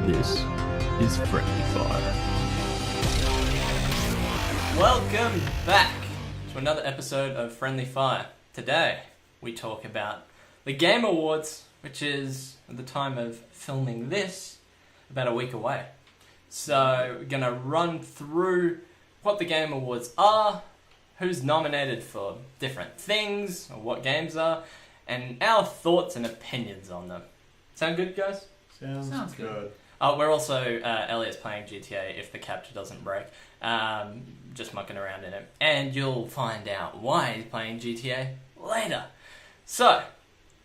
This is Friendly Fire. Welcome back to another episode of Friendly Fire. Today, we talk about the Game Awards, which is, at the time of filming this, about a week away. So, we're going to run through what the Game Awards are, who's nominated for different things, or what games are, and our thoughts and opinions on them. Sound good, guys? Sounds good. We're also, Elliott's playing GTA if the capture doesn't break. Just mucking around in it. And you'll find out why he's playing GTA later. So,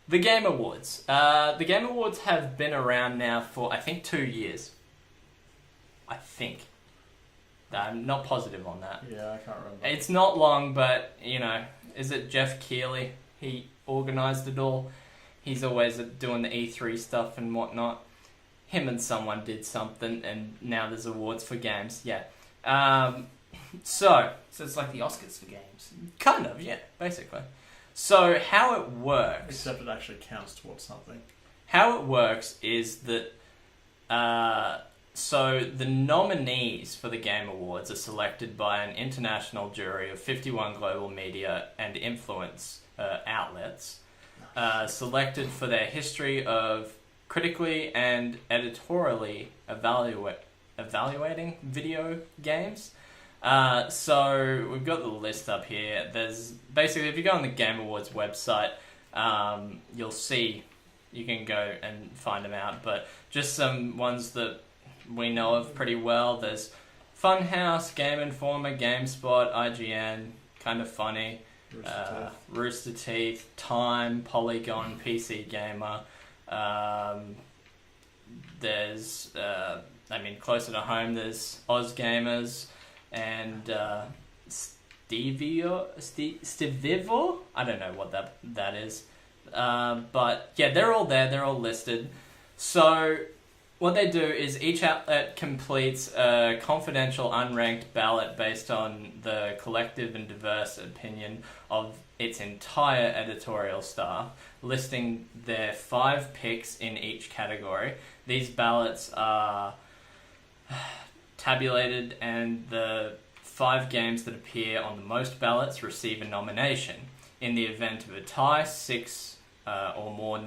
the Game Awards. The Game Awards have been around now for, I think, 2 years. I think. I'm not positive on that. Yeah, I can't remember. It's not long, but, you know, is it Jeff Keighley? He organised it all. He's always doing the E3 stuff and whatnot. Him and someone did something, and now there's awards for games. Yeah. So it's like the Oscars for games. Kind of, yeah, basically. So how it works... Except it actually counts towards something. How it works is that... So the nominees for the Game Awards are selected by an international jury of 51 global media and influence outlets, selected for their history of critically and editorially evaluating video games. So we've got the list up here. There's basically, if you go on the Game Awards website, you'll see, you can go and find them out, but just some ones that we know of pretty well. There's Funhouse, Game Informer, GameSpot, IGN, Kind of Funny, Rooster Teeth, Time, Polygon, PC Gamer. There's, closer to home, there's Oz Gamers and Stevivor? I don't know what that is. But yeah, they're all there, they're all listed. So what they do is each outlet completes a confidential unranked ballot based on the collective and diverse opinion of its entire editorial staff, listing their 5 picks in each category. These ballots are tabulated, and the 5 games that appear on the most ballots receive a nomination. In the event of a tie, 6 or more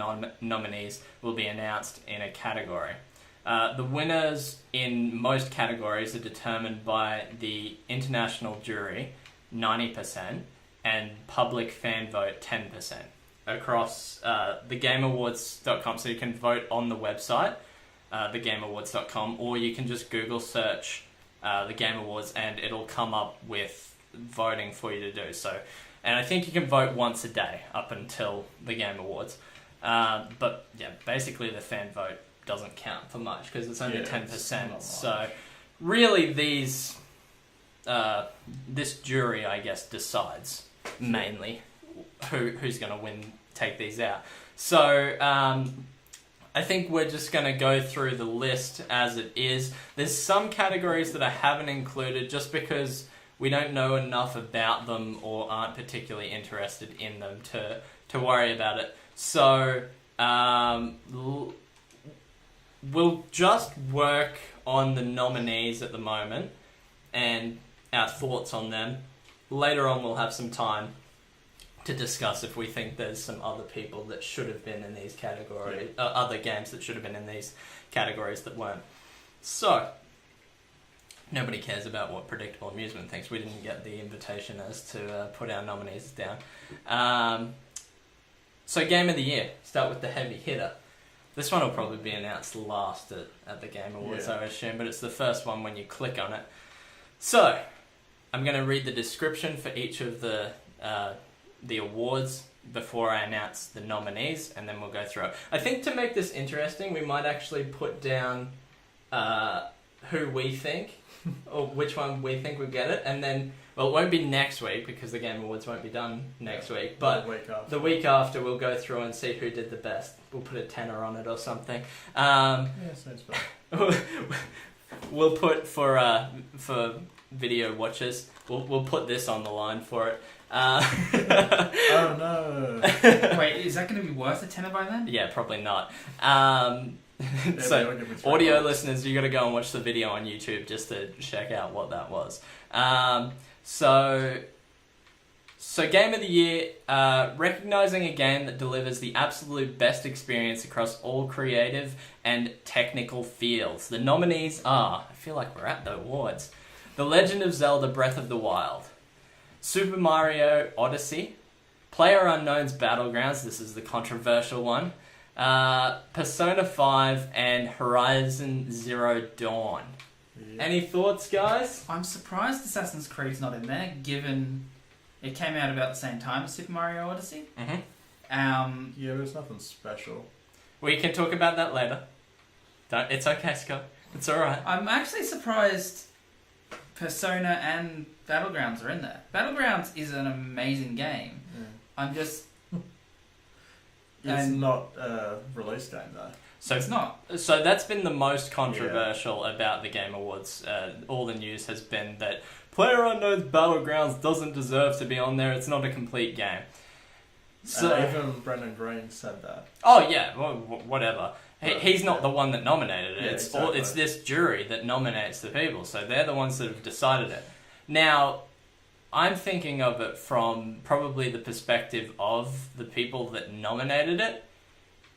nominees will be announced in a category. The winners in most categories are determined by the international jury, 90%, and public fan vote, 10%, across thegameawards.com. So you can vote on the website, thegameawards.com, or you can just Google search the Game Awards and it'll come up with voting for you to do. So, and I think you can vote once a day up until the Game Awards. But yeah, basically the fan vote doesn't count for much because it's only 10%. So really these this jury, I guess, decides mainly who's going to take these out. So I think we're just going to go through the list as it is. There's some categories that I haven't included just because we don't know enough about them or aren't particularly interested in them to worry about it. So we'll just work on the nominees at the moment and our thoughts on them. Later on we'll have some time to discuss if we think there's some other people that should have been in these categories, other games that should have been in these categories that weren't. So, nobody cares about what Predictable Amusement thinks. We didn't get the invitation as to put our nominees down. So, Game of the Year. Start with the heavy hitter. This one will probably be announced last at the Game Awards, I assume, but it's the first one when you click on it. So, I'm going to read the description for each of the awards before I announce the nominees, and then we'll go through it. I think to make this interesting, we might actually put down who we think, or which one we think would get it, and then, well, it won't be next week because the Game Awards won't be done next week, but the week after we'll go through and see who did the best. We'll put a tenner on it or something. Sounds fun. We'll put for video watchers, we'll put this on the line for it. Oh no! Wait, is that going to be worth a tenner by then? Yeah, probably not. So, they'll give me 3 audio votes. listeners, you got to go and watch the video on YouTube just to check out what that was. So Game of the Year, recognizing a game that delivers the absolute best experience across all creative and technical fields. The nominees are, I feel like we're at the awards, The Legend of Zelda Breath of the Wild, Super Mario Odyssey, PlayerUnknown's Battlegrounds, this is the controversial one, Persona 5, and Horizon Zero Dawn. Yeah. Any thoughts, guys? I'm surprised Assassin's Creed's not in there, given it came out about the same time as Super Mario Odyssey. Mm-hmm. Yeah, there's nothing special. We can talk about that later. It's okay, Scott. It's alright. I'm actually surprised Persona and Battlegrounds are in there. Battlegrounds is an amazing game. Yeah. I'm just... It's And- not a release game though. So It's not. So that's been the most controversial about the Game Awards. All the news has been that PlayerUnknown's Battlegrounds doesn't deserve to be on there. It's not a complete game. So, And even Brendan Green said that. oh yeah, well, whatever. But, He's not yeah. the one that nominated it. Yeah, It's exactly. this jury that nominates the people. So they're the ones that have decided it. Now, I'm thinking of it from probably the perspective of the people that nominated it.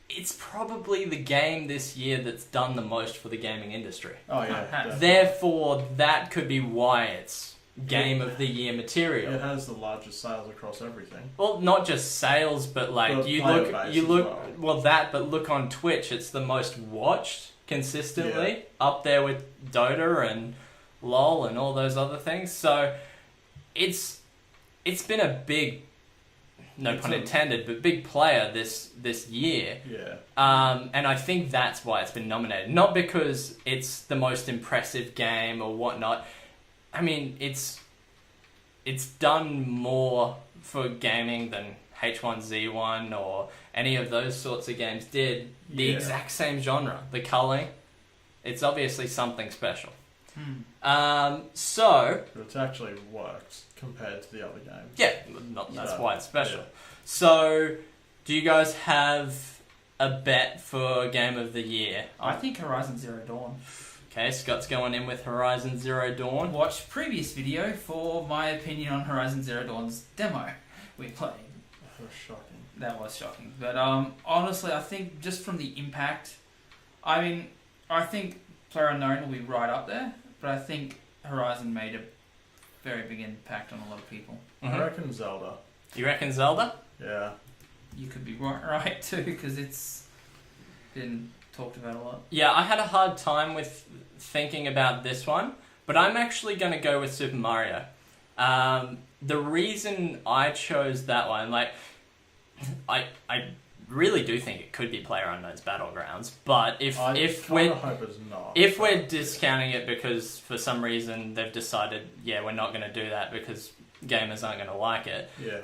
It's probably the game this year that's done the most for the gaming industry. Oh yeah. It has. definitely. Therefore, that could be why it's Game of the Year material. It has the largest sales across everything. Well, not just sales, but like But you player look, base you as look. well. Well, that, but look on Twitch, it's the most watched consistently, up there with Dota and LOL and all those other things. So, it's been a big, no It's pun a- intended, but big player this year. Yeah. And I think that's why it's been nominated. Not because it's the most impressive game or whatnot. I mean, it's done more for gaming than H1Z1 or any of those sorts of games did. The Yeah. exact same genre, the culling. It's obviously something special. So, But it's actually worked compared to the other games. yeah, that's So, why it's special. yeah. So, do you guys have a bet for Game of the Year? I think Horizon Zero Dawn. Okay, Scott's going in with Horizon Zero Dawn. Watch previous video for my opinion on Horizon Zero Dawn's demo we played. That was shocking. That was shocking. But honestly, I think just from the impact, I mean, I think PlayerUnknown will be right up there, but I think Horizon made a very big impact on a lot of people. I Mhm. reckon Zelda. You reckon Zelda? Yeah. You could be right too, because it's been talked about a lot. Yeah, I had a hard time with thinking about this one, but I'm actually going to go with Super Mario. The reason I chose that one, like, I really do think it could be PlayerUnknown's Battlegrounds, but if I we're hope it's not. if we're discounting it because for some reason they've decided, yeah, we're not going to do that because gamers aren't going to like it. Yeah.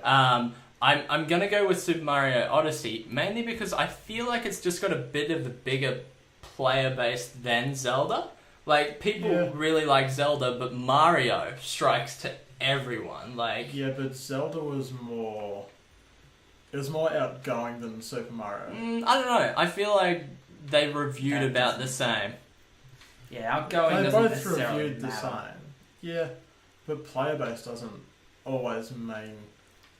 I'm going to go with Super Mario Odyssey, mainly because I feel like it's just got a bit of a bigger player base than Zelda. Like, people Yeah. really like Zelda, but Mario strikes to everyone. Like, Yeah, but Zelda was more... It was more outgoing than Super Mario. I don't know. I feel like they reviewed That about doesn't- the same. Yeah, outgoing They doesn't both necessarily reviewed the matter. same. Yeah, but player base doesn't always mean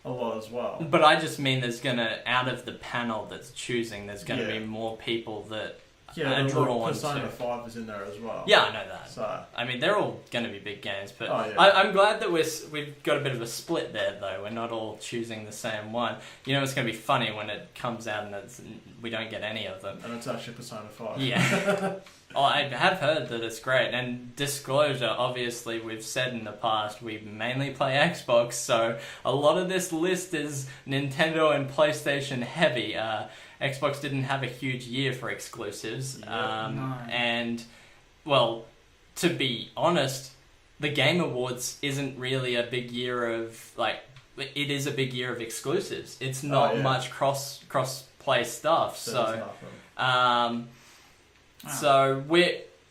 a lot as well. But I just mean there's going to, out of the panel that's choosing, there's going to Yeah. be more people that Yeah, are and drawn look, to. Persona 5 is in there as well. Yeah, I know that. So, I mean, they're all going to be big games, but Oh, yeah. I'm glad that we've got a bit of a split there, though. We're not all choosing the same one. You know, it's going to be funny when it comes out and we don't get any of them. and it's actually Persona 5. Yeah. Oh, I have heard that it's great. And disclosure, obviously, we've said in the past, we mainly play Xbox, so a lot of this list is Nintendo and PlayStation heavy. Xbox didn't have a huge year for exclusives. Yeah. No. And, well, to be honest, the Game Awards isn't really a big year of, like, it is a big year of exclusives. It's not yeah. much cross-play stuff, So so... there's nothing. So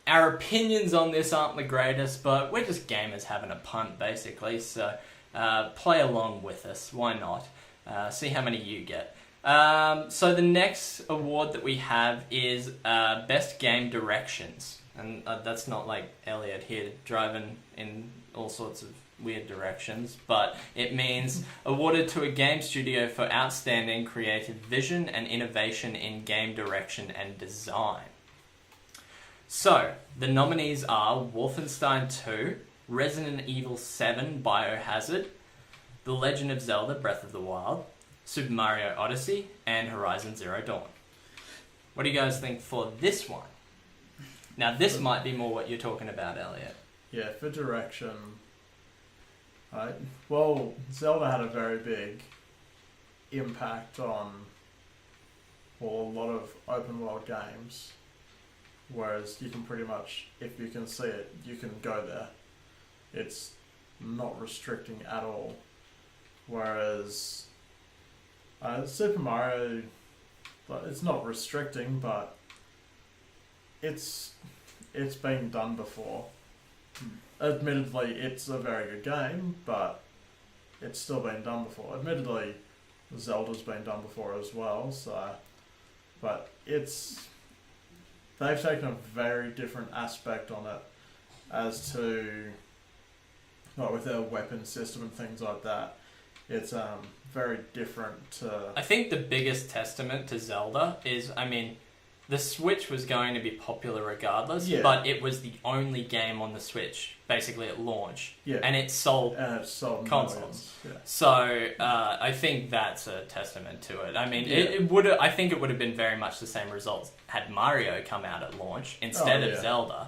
our opinions on this aren't the greatest, but we're just gamers having a punt, basically. So play along with us. Why not? See how many you get. So the next award that we have is Best Game Directions. And that's not like Elliott here driving in all sorts of weird directions, but it means awarded to a game studio for outstanding creative vision and innovation in game direction and design. So, the nominees are Wolfenstein 2, Resident Evil 7 Biohazard, The Legend of Zelda Breath of the Wild, Super Mario Odyssey, and Horizon Zero Dawn. What do you guys think for this one? Now, this might be more what you're talking about, Elliott. Yeah, for direction. Right. Well, Zelda had a very big impact on a lot of open world games. Whereas you can pretty much, if you can see it, you can go there. It's not restricting at all. Whereas Super Mario, it's not restricting, but it's been done before. Admittedly, it's a very good game, but it's still been done before. Admittedly, Zelda's been done before as well, but they've taken a very different aspect on it as to, with their weapon system and things like that. It's very different to... I think the biggest testament to Zelda is, the Switch was going to be popular regardless, but it was the only game on the Switch, basically at launch. Yeah. And it sold consoles. Yeah. So I think that's a testament to it. I think it would have been very much the same results had Mario come out at launch instead of Zelda.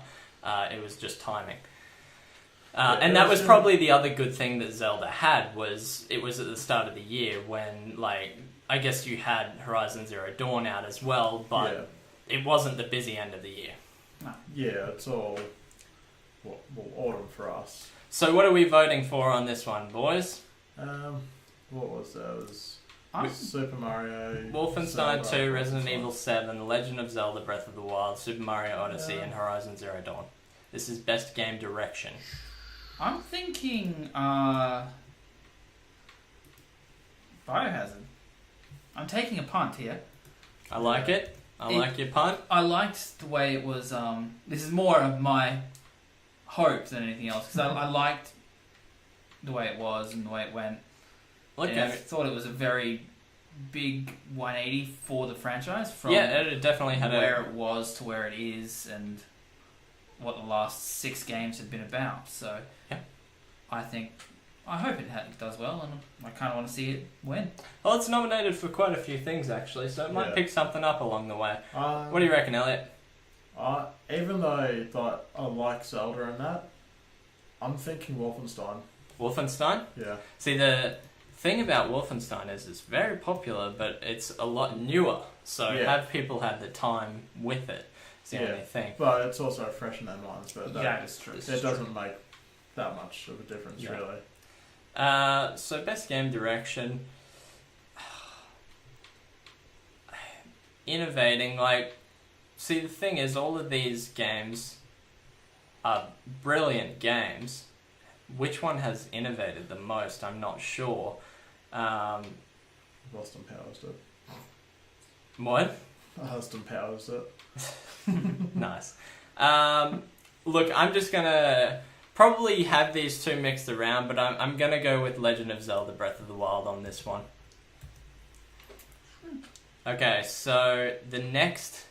It was just timing. And that was probably the other good thing that Zelda had, was it was at the start of the year when, I guess you had Horizon Zero Dawn out as well, but it wasn't the busy end of the year. No. Yeah, it's all autumn for us. So what are we voting for on this one, boys? What was that? It was Super Mario... Wolfenstein 2, Resident Evil 7, The Legend of Zelda Breath of the Wild, Super Mario Odyssey, and Horizon Zero Dawn. This is Best Game Direction. I'm thinking Biohazard. I'm taking a punt here. I like it. I like your punt. I liked the way it was. This is more of my hope than anything else, because I liked the way it was and the way it went. Okay. I thought it was a very big 180 for the franchise, from it definitely had where it was to where it is, and what the last 6 games had been about. So I hope it does well, and I kind of want to see it win. Well, it's nominated for quite a few things, actually, so it might pick something up along the way. What do you reckon, Elliott? Even though I like Zelda and that, I'm thinking Wolfenstein. Wolfenstein? Yeah. See, the thing about Wolfenstein is it's very popular, but it's a lot newer, so have people had the time with it. It's the only thing. But it's also fresh in their minds, but that is true. It doesn't make that much of a difference, really. So best game direction, innovating. See, the thing is, all of these games are brilliant games. Which one has innovated the most? I'm not sure. Austin Powers did. What? Austin Powers did. Nice. Look, I'm just gonna probably have these two mixed around, but I'm going to go with Legend of Zelda Breath of the Wild on this one. Okay, so the next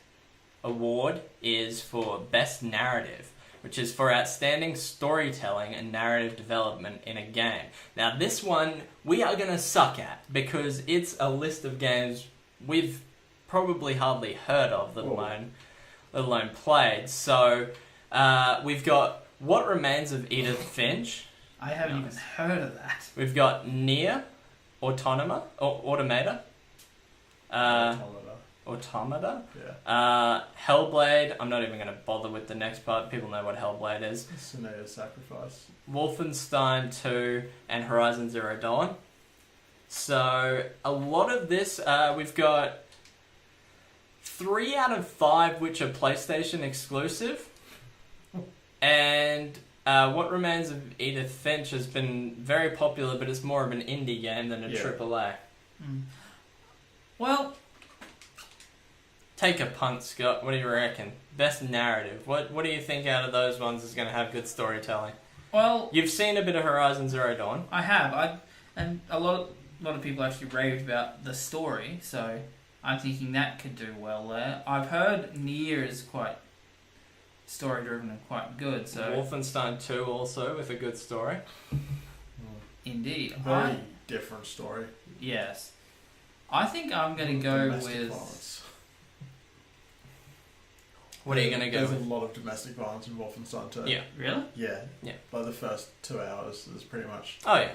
award is for Best Narrative, which is for outstanding storytelling and narrative development in a game. Now, this one we are going to suck at, because it's a list of games we've probably hardly heard of, let alone played. So, we've got What Remains of Edith Finch. I haven't even heard of that. We've got Nier Automata. Automata. Yeah. Hellblade. I'm not even going to bother with the next part. People know what Hellblade is. Senua's Sacrifice. Wolfenstein 2 and Horizon Zero Dawn. So a lot of this, we've got 3 out of 5 which are PlayStation exclusive. And What Remains of Edith Finch has been very popular, but it's more of an indie game than a AAA. Well, Take a punt, Scott. What do you reckon? Best narrative. What do you think out of those ones is going to have good storytelling? well, You've seen a bit of Horizon Zero Dawn. I have. And a lot of people actually raved about the story, so I'm thinking that could do well there. I've heard Nier is quite story driven and quite good, so Wolfenstein 2 also with a good story. indeed. Very different story. Yes. I think I'm going to go Domestic with... violence. What are you going to go There's with? a lot of domestic violence in Wolfenstein 2. Yeah. Really? Yeah. Yeah. By the first 2 hours, there's pretty much Oh yeah.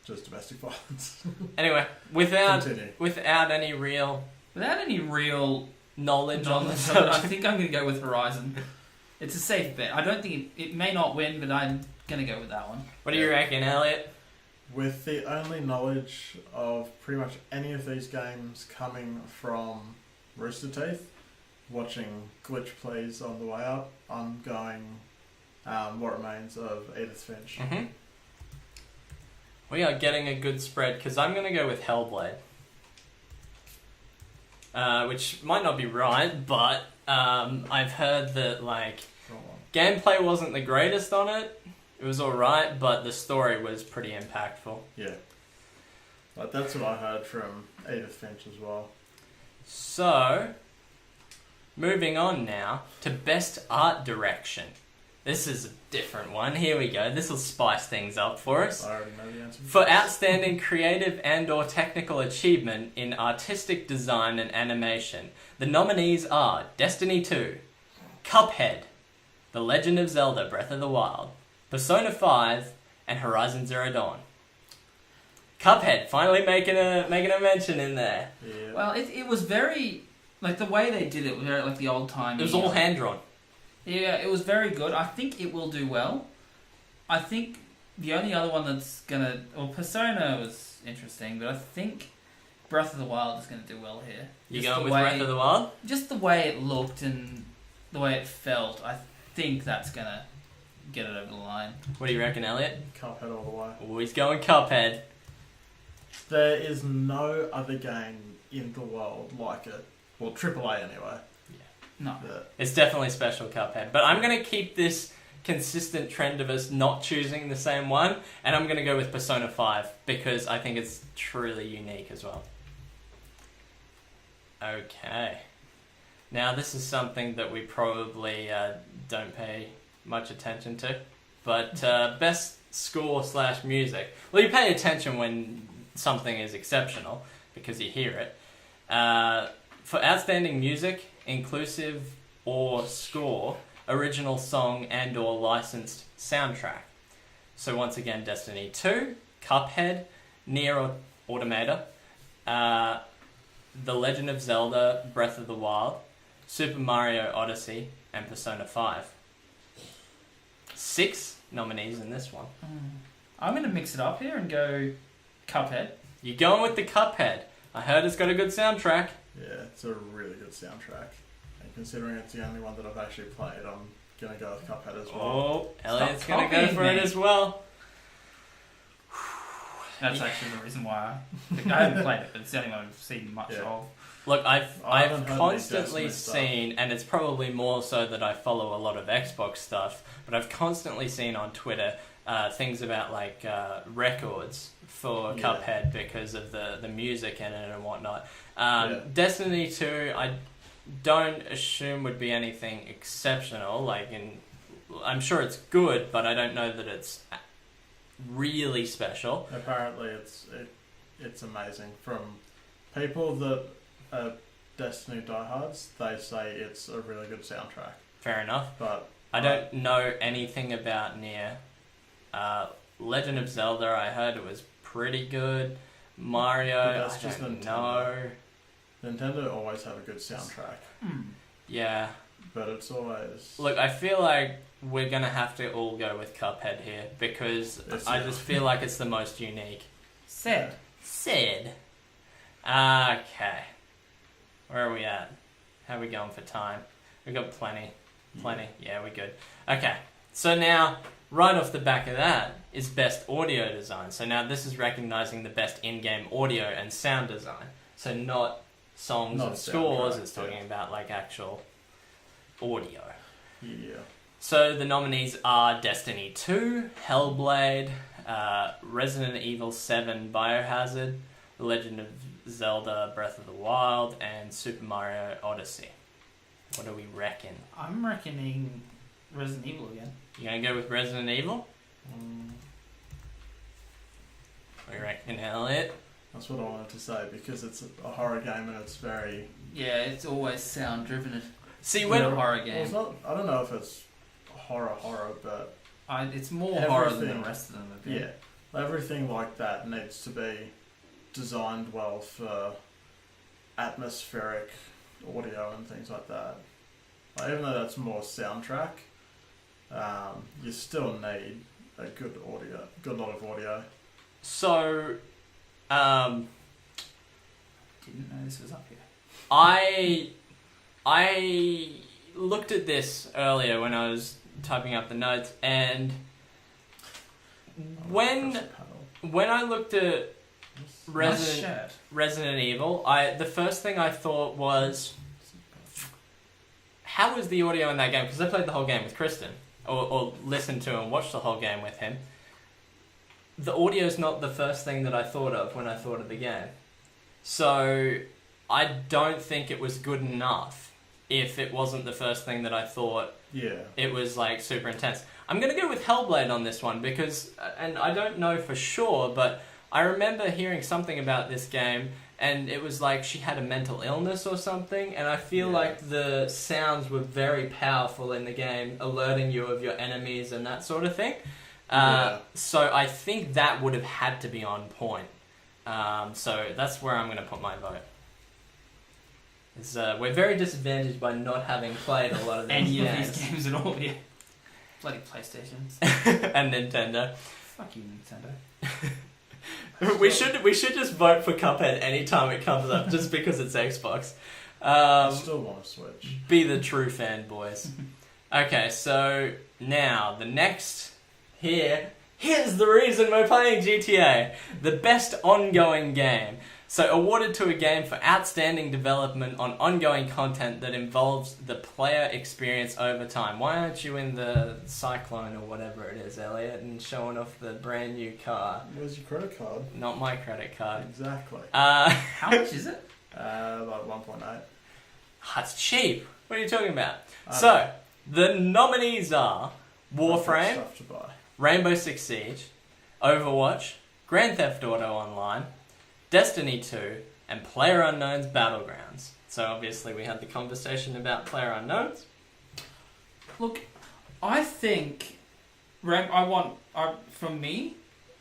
just domestic violence. Anyway, without Continue. any real Without any real knowledge on the knowledge, I subject. think I'm going to go with Horizon. It's a safe bet. I don't think it may not win, but I'm going to go with that one. What do you reckon, Elliot? With the only knowledge of pretty much any of these games coming from Rooster Teeth, watching glitch plays on the way up, I'm going What Remains of Edith Finch. Mm-hmm. We are getting a good spread because I'm going to go with Hellblade. Which might not be right, but I've heard that like Go on. gameplay wasn't the greatest on it. It was alright, but the story was pretty impactful. Yeah. Like, that's what I heard from Edith Finch as well. So, moving on now to Best Art Direction. This is a different one. Here we go. This will spice things up for us. I already know the answer. For outstanding creative and/or technical achievement in artistic design and animation, the nominees are Destiny 2, Cuphead, The Legend of Zelda: Breath of the Wild, Persona 5, and Horizon Zero Dawn. Cuphead finally making a mention in there. Yeah. Well, it was very... Like, the way they did it was very, like, the old time. It was all hand drawn. Yeah, it was very good. I think it will do well. I think the only other one that's gonna... Well, Persona was interesting, but I think Breath of the Wild is gonna do well here. You Just going the with way- Breath of the Wild? Just the way it looked and the way it felt, I think that's gonna get it over the line. What do you reckon, Elliot? Cuphead all the way. Oh, he's going Cuphead. There is no other game in the world like it. Well, AAA anyway. No. That It's definitely special Cuphead. But I'm going to keep this consistent trend of us not choosing the same one, and I'm going to go with Persona 5 because I think it's truly unique as well. Okay. Now, this is something that we probably don't pay much attention to, but best score / music. Well, you pay attention when something is exceptional because you hear it. For outstanding music, inclusive or score, original song and/or licensed soundtrack. So once again, Destiny 2, Cuphead, Nier Automata, The Legend of Zelda: Breath of the Wild, Super Mario Odyssey, and Persona 5. 6 nominees in this one. I'm going to mix it up here and go Cuphead. You're going with the Cuphead. I heard it's got a good soundtrack. yeah, it's a really good soundtrack. And considering it's the only one that I've actually played, I'm gonna go with Cuphead as well. Oh, Elliot's Stop going to go copying for it me. as well. That's actually the reason why I haven't played it, but it's the only one I've seen much Yeah. of. Look, I I've haven't heard constantly any Destiny seen, and it's probably more so that I follow a lot of Xbox stuff, but I've constantly seen on Twitter things about like records for Yeah. Cuphead because of the music in it and whatnot. Yeah. Destiny 2, I don't assume would be anything exceptional. I'm sure it's good, but I don't know that it's really special. Apparently, it's amazing. From people that are Destiny diehards, they say it's a really good soundtrack. Fair enough. But I don't know anything about Nier. Legend of Zelda, I heard it was pretty good. Mario, But that's I just don't Nintendo. know. Nintendo always have a good soundtrack, Yeah. but it's always Look, I feel like we're going to have to all go with Cuphead here because I just feel like it's the most unique. Said. Sid. Okay. Where are we at? How are we going for time? We've got plenty. Yeah, we're good. Okay. So now, right off the back of that is best audio design. So now this is recognizing the best in-game audio and sound design. So not songs Not and scores. soundtrack, It's talking about like actual audio. Yeah. So the nominees are Destiny 2, Hellblade, Resident Evil 7 Biohazard, The Legend of Zelda Breath of the Wild, and Super Mario Odyssey. What do we reckon? I'm reckoning Resident Evil again. You gonna go with Resident Evil? Mm, What do you reckon, Elliott? that's what I wanted to say because it's a horror game and it's very. Yeah, it's always sound driven. See, When when a horror Well, game, it's not. I don't know if it's horror, but it's more horror than everything- the rest of them have been. yeah, everything like that needs to be designed well for atmospheric audio and things like that. Like, even though that's more soundtrack, you still need a good lot of audio. so, Didn't know this was up here. I looked at this earlier when I was typing up the notes, and when I looked at Nice shirt. Resident Evil, the first thing I thought was, how was the audio in that game? Because I played the whole game with Kristan, or listened to and watched the whole game with him. The audio is not the first thing that I thought of when I thought of the game. So I don't think it was good enough if it wasn't the first thing that I thought. Yeah. It was like super intense. I'm going to go with Hellblade on this one because, and I don't know for sure, but I remember hearing something about this game and it was like she had a mental illness or something, and I feel Yeah. like the sounds were very powerful in the game, alerting you of your enemies and that sort of thing. So I think that would have had to be on point. So that's where I'm going to put my vote. We're very disadvantaged by not having played a lot of these Any of games. these games at all, yeah. Bloody PlayStations. And Nintendo. Fuck you, Nintendo. We should just vote for Cuphead anytime it comes up, just because it's Xbox. I still want to switch. Be the true fanboys. Okay, so now the next here's the reason we're playing GTA, the best ongoing game. So awarded to a game for outstanding development on ongoing content that involves the player experience over time. Why aren't you in the Cyclone or whatever it is, Elliott, and showing off the brand new car? Where's your credit card? Not my credit card. Exactly. How much is it? Like 1.8. That's cheap. What are you talking about? So, the nominees are Warframe, Stuff to buy. Rainbow Six Siege, Overwatch, Grand Theft Auto Online, Destiny 2, and PlayerUnknown's Battlegrounds. So obviously we had the conversation about PlayerUnknown's. Look, I think from me,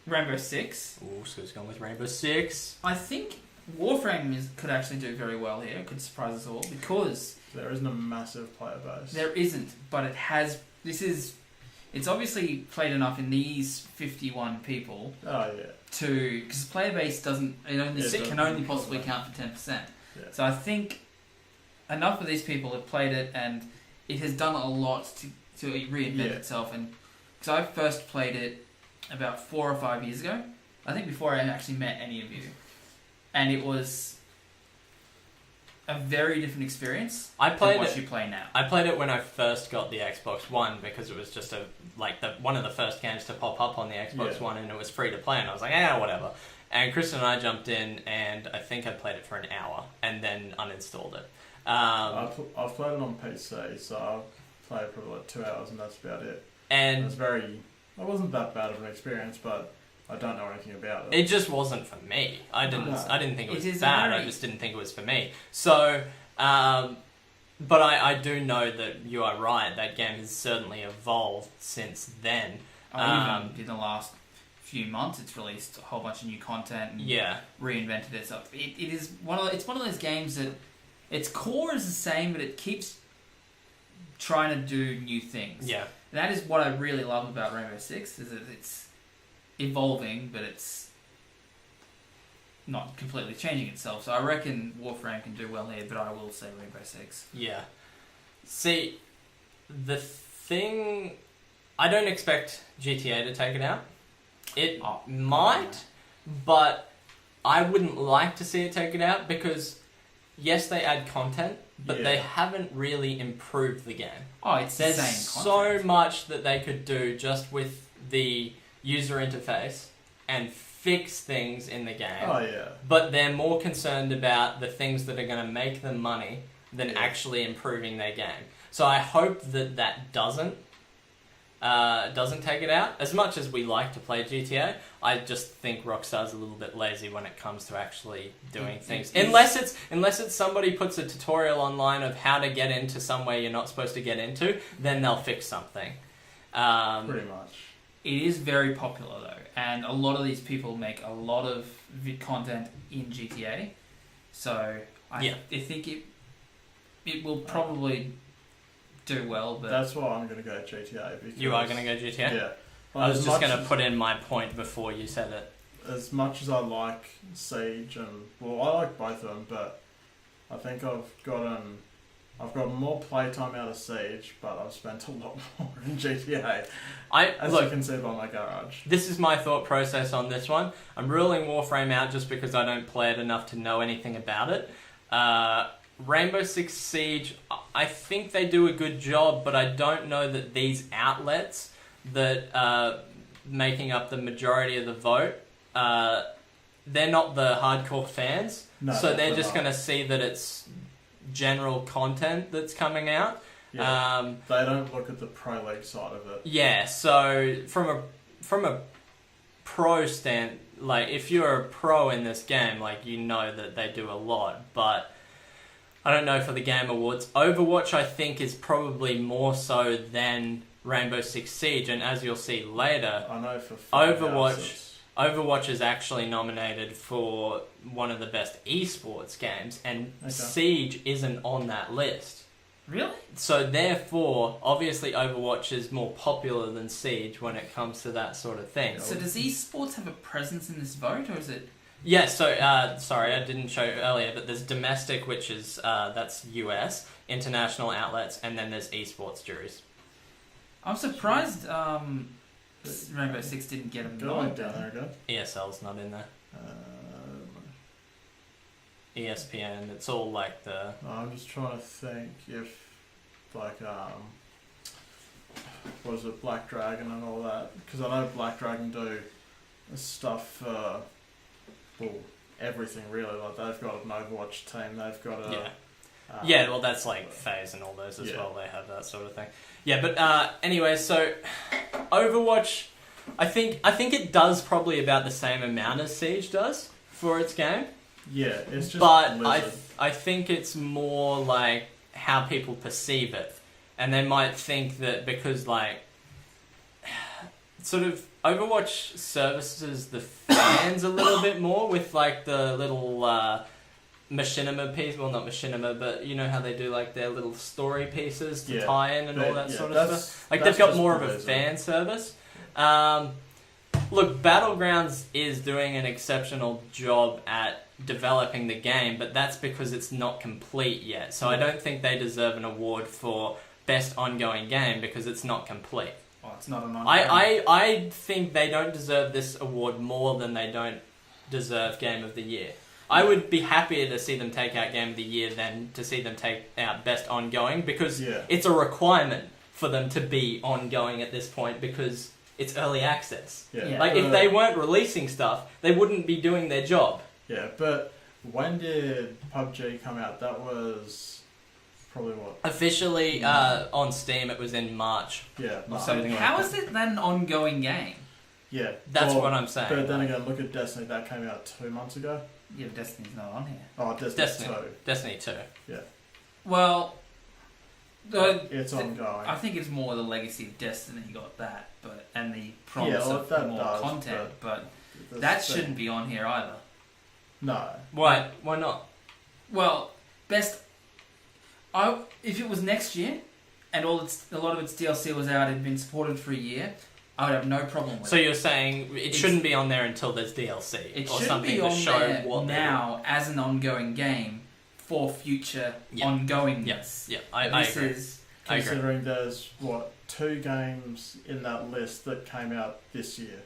Rainbow Six. Ooh, so it's gone with Rainbow Six. I think Warframe could actually do very well here. It could surprise us all because There isn't a massive player base. there isn't, but it has. It's obviously played enough in these 51 people Oh yeah. because player base can only possibly count for 10%. Yeah. So I think enough of these people have played it, and it has done a lot to reinvent itself. And because I first played it about 4 or 5 years ago, I think before I actually met any of you, and it was a very different experience I than played what it. you play now. I played it when I first got the Xbox One because it was just one of the first games to pop up on the Xbox One, and it was free to play, and I was like, whatever. And Kristan and I jumped in, and I think I played it for an hour, and then uninstalled it. I've played it on PC, so I've played probably like 2 hours, and that's about it. And It wasn't that bad of an experience, but I don't know anything about it. it just wasn't for me. I didn't think it was It is bad. very- I just didn't think it was for me. So, but I do know that you are right. That game has certainly evolved since then. Even in the last few months, it's released a whole bunch of new content and reinvented itself. It's one of those games that its core is the same, but it keeps trying to do new things. Yeah. That is what I really love about Rainbow Six, is that it's evolving, but it's not completely changing itself. So I reckon Warframe can do well here, but I will say Rainbow Six. Yeah. See, the thing... I don't expect GTA to take it out. It might, but I wouldn't like to see it take it out because yes, they add content, but Yeah. they haven't really improved the game. Oh, it's There's the same so content. much that they could do just with the user interface and fix things in the game. Oh yeah. But they're more concerned about the things that are going to make them money than Yeah. actually improving their game. So I hope that doesn't take it out. As much as we like to play GTA, I just think Rockstar's a little bit lazy when it comes to actually doing things. Unless it's somebody puts a tutorial online of how to get into somewhere you're not supposed to get into, then they'll fix something. Pretty much. It is very popular though, and a lot of these people make a lot of content in GTA. So I think it will probably do well. But That's why I'm going to go GTA. Because, You are going to go GTA? Yeah. I was As just much going to as- put in my point before you said it. As much as I like Siege I like both of them, but I think I've gotten more playtime out of Siege, but I've spent a lot more in GTA. As you can see by my garage. This is my thought process on this one. I'm ruling Warframe out just because I don't play it enough to know anything about it. Rainbow Six Siege, I think they do a good job, but I don't know that these outlets that are making up the majority of the vote, they're not the hardcore fans. No, So they're definitely just not. going to see that it's general content that's coming out. Yeah. They don't look at the Pro League side of it. Yeah, so from a pro stand, like if you're a pro in this game, like you know that they do a lot, but I don't know for the Game Awards. Overwatch, I think, is probably more so than Rainbow Six Siege, and as you'll see later, I know for Overwatch is actually nominated for one of the best esports games, and Okay. Siege isn't on that list. really, So therefore, obviously Overwatch is more popular than Siege when it comes to that sort of thing. so does esports have a presence in this vote, or is it? Yeah, so, sorry, I didn't show you earlier, but there's domestic, which is, that's US, international outlets, and then there's esports juries. I'm surprised Rainbow Six didn't get a Go nod. down there again. ESL's not in there. ESPN, it's all like the... I'm just trying to think if, like, what is it, Black Dragon and all that? Because I know Black Dragon do stuff for, everything really. Like, they've got an Overwatch team, they've got a... Yeah. Yeah, well, that's like FaZe and all those as Yeah. well. They have that sort of thing. Yeah, but anyway, so Overwatch, I think it does probably about the same amount as Siege does for its game. Yeah, it's just But Blizzard. I think it's more like how people perceive it, and they might think that because like sort of Overwatch services the fans a little bit more with like the little machinima piece. Well, not machinima, but you know how they do like their little story pieces to Yeah. tie in and all But, that yeah, sort of that's- stuff. Like that's they've got just more of a Blizzard. fan service. Look, Battlegrounds is doing an exceptional job at developing the game, but that's because it's not complete yet. So I don't think they deserve an award for best ongoing game because it's not complete. Oh, it's not an on. I think they don't deserve this award more than they don't deserve Game of the Year. I would be happier to see them take out Game of the Year than to see them take out Best Ongoing because Yeah. it's a requirement for them to be ongoing at this point because it's early access. Yeah. Like, if they weren't releasing stuff, they wouldn't be doing their job. Yeah, but when did PUBG come out? That was probably what? Officially, on Steam, it was in March. Yeah, So something like how that. is it then an ongoing game? yeah. That's Well, what I'm saying. But then again, look at Destiny. That came out 2 months ago. Yeah, Destiny's not on here. Oh, Destiny Destiny. 2. Destiny 2. Well, It's ongoing. I think it's more the legacy of Destiny got that, and the promise well, of that more does, content, but That's that the shouldn't thing. be on here either. No. Why? Why not? Well, if it was next year and a lot of its DLC was out and had been supported for a year, I would have no problem with So it. you're saying it shouldn't be on there until there's DLC It or should something be to on show there what now as an ongoing game for future ongoingness. Yes, yeah, I This agree. is I agree. Considering there's, 2 games in that list that came out this year.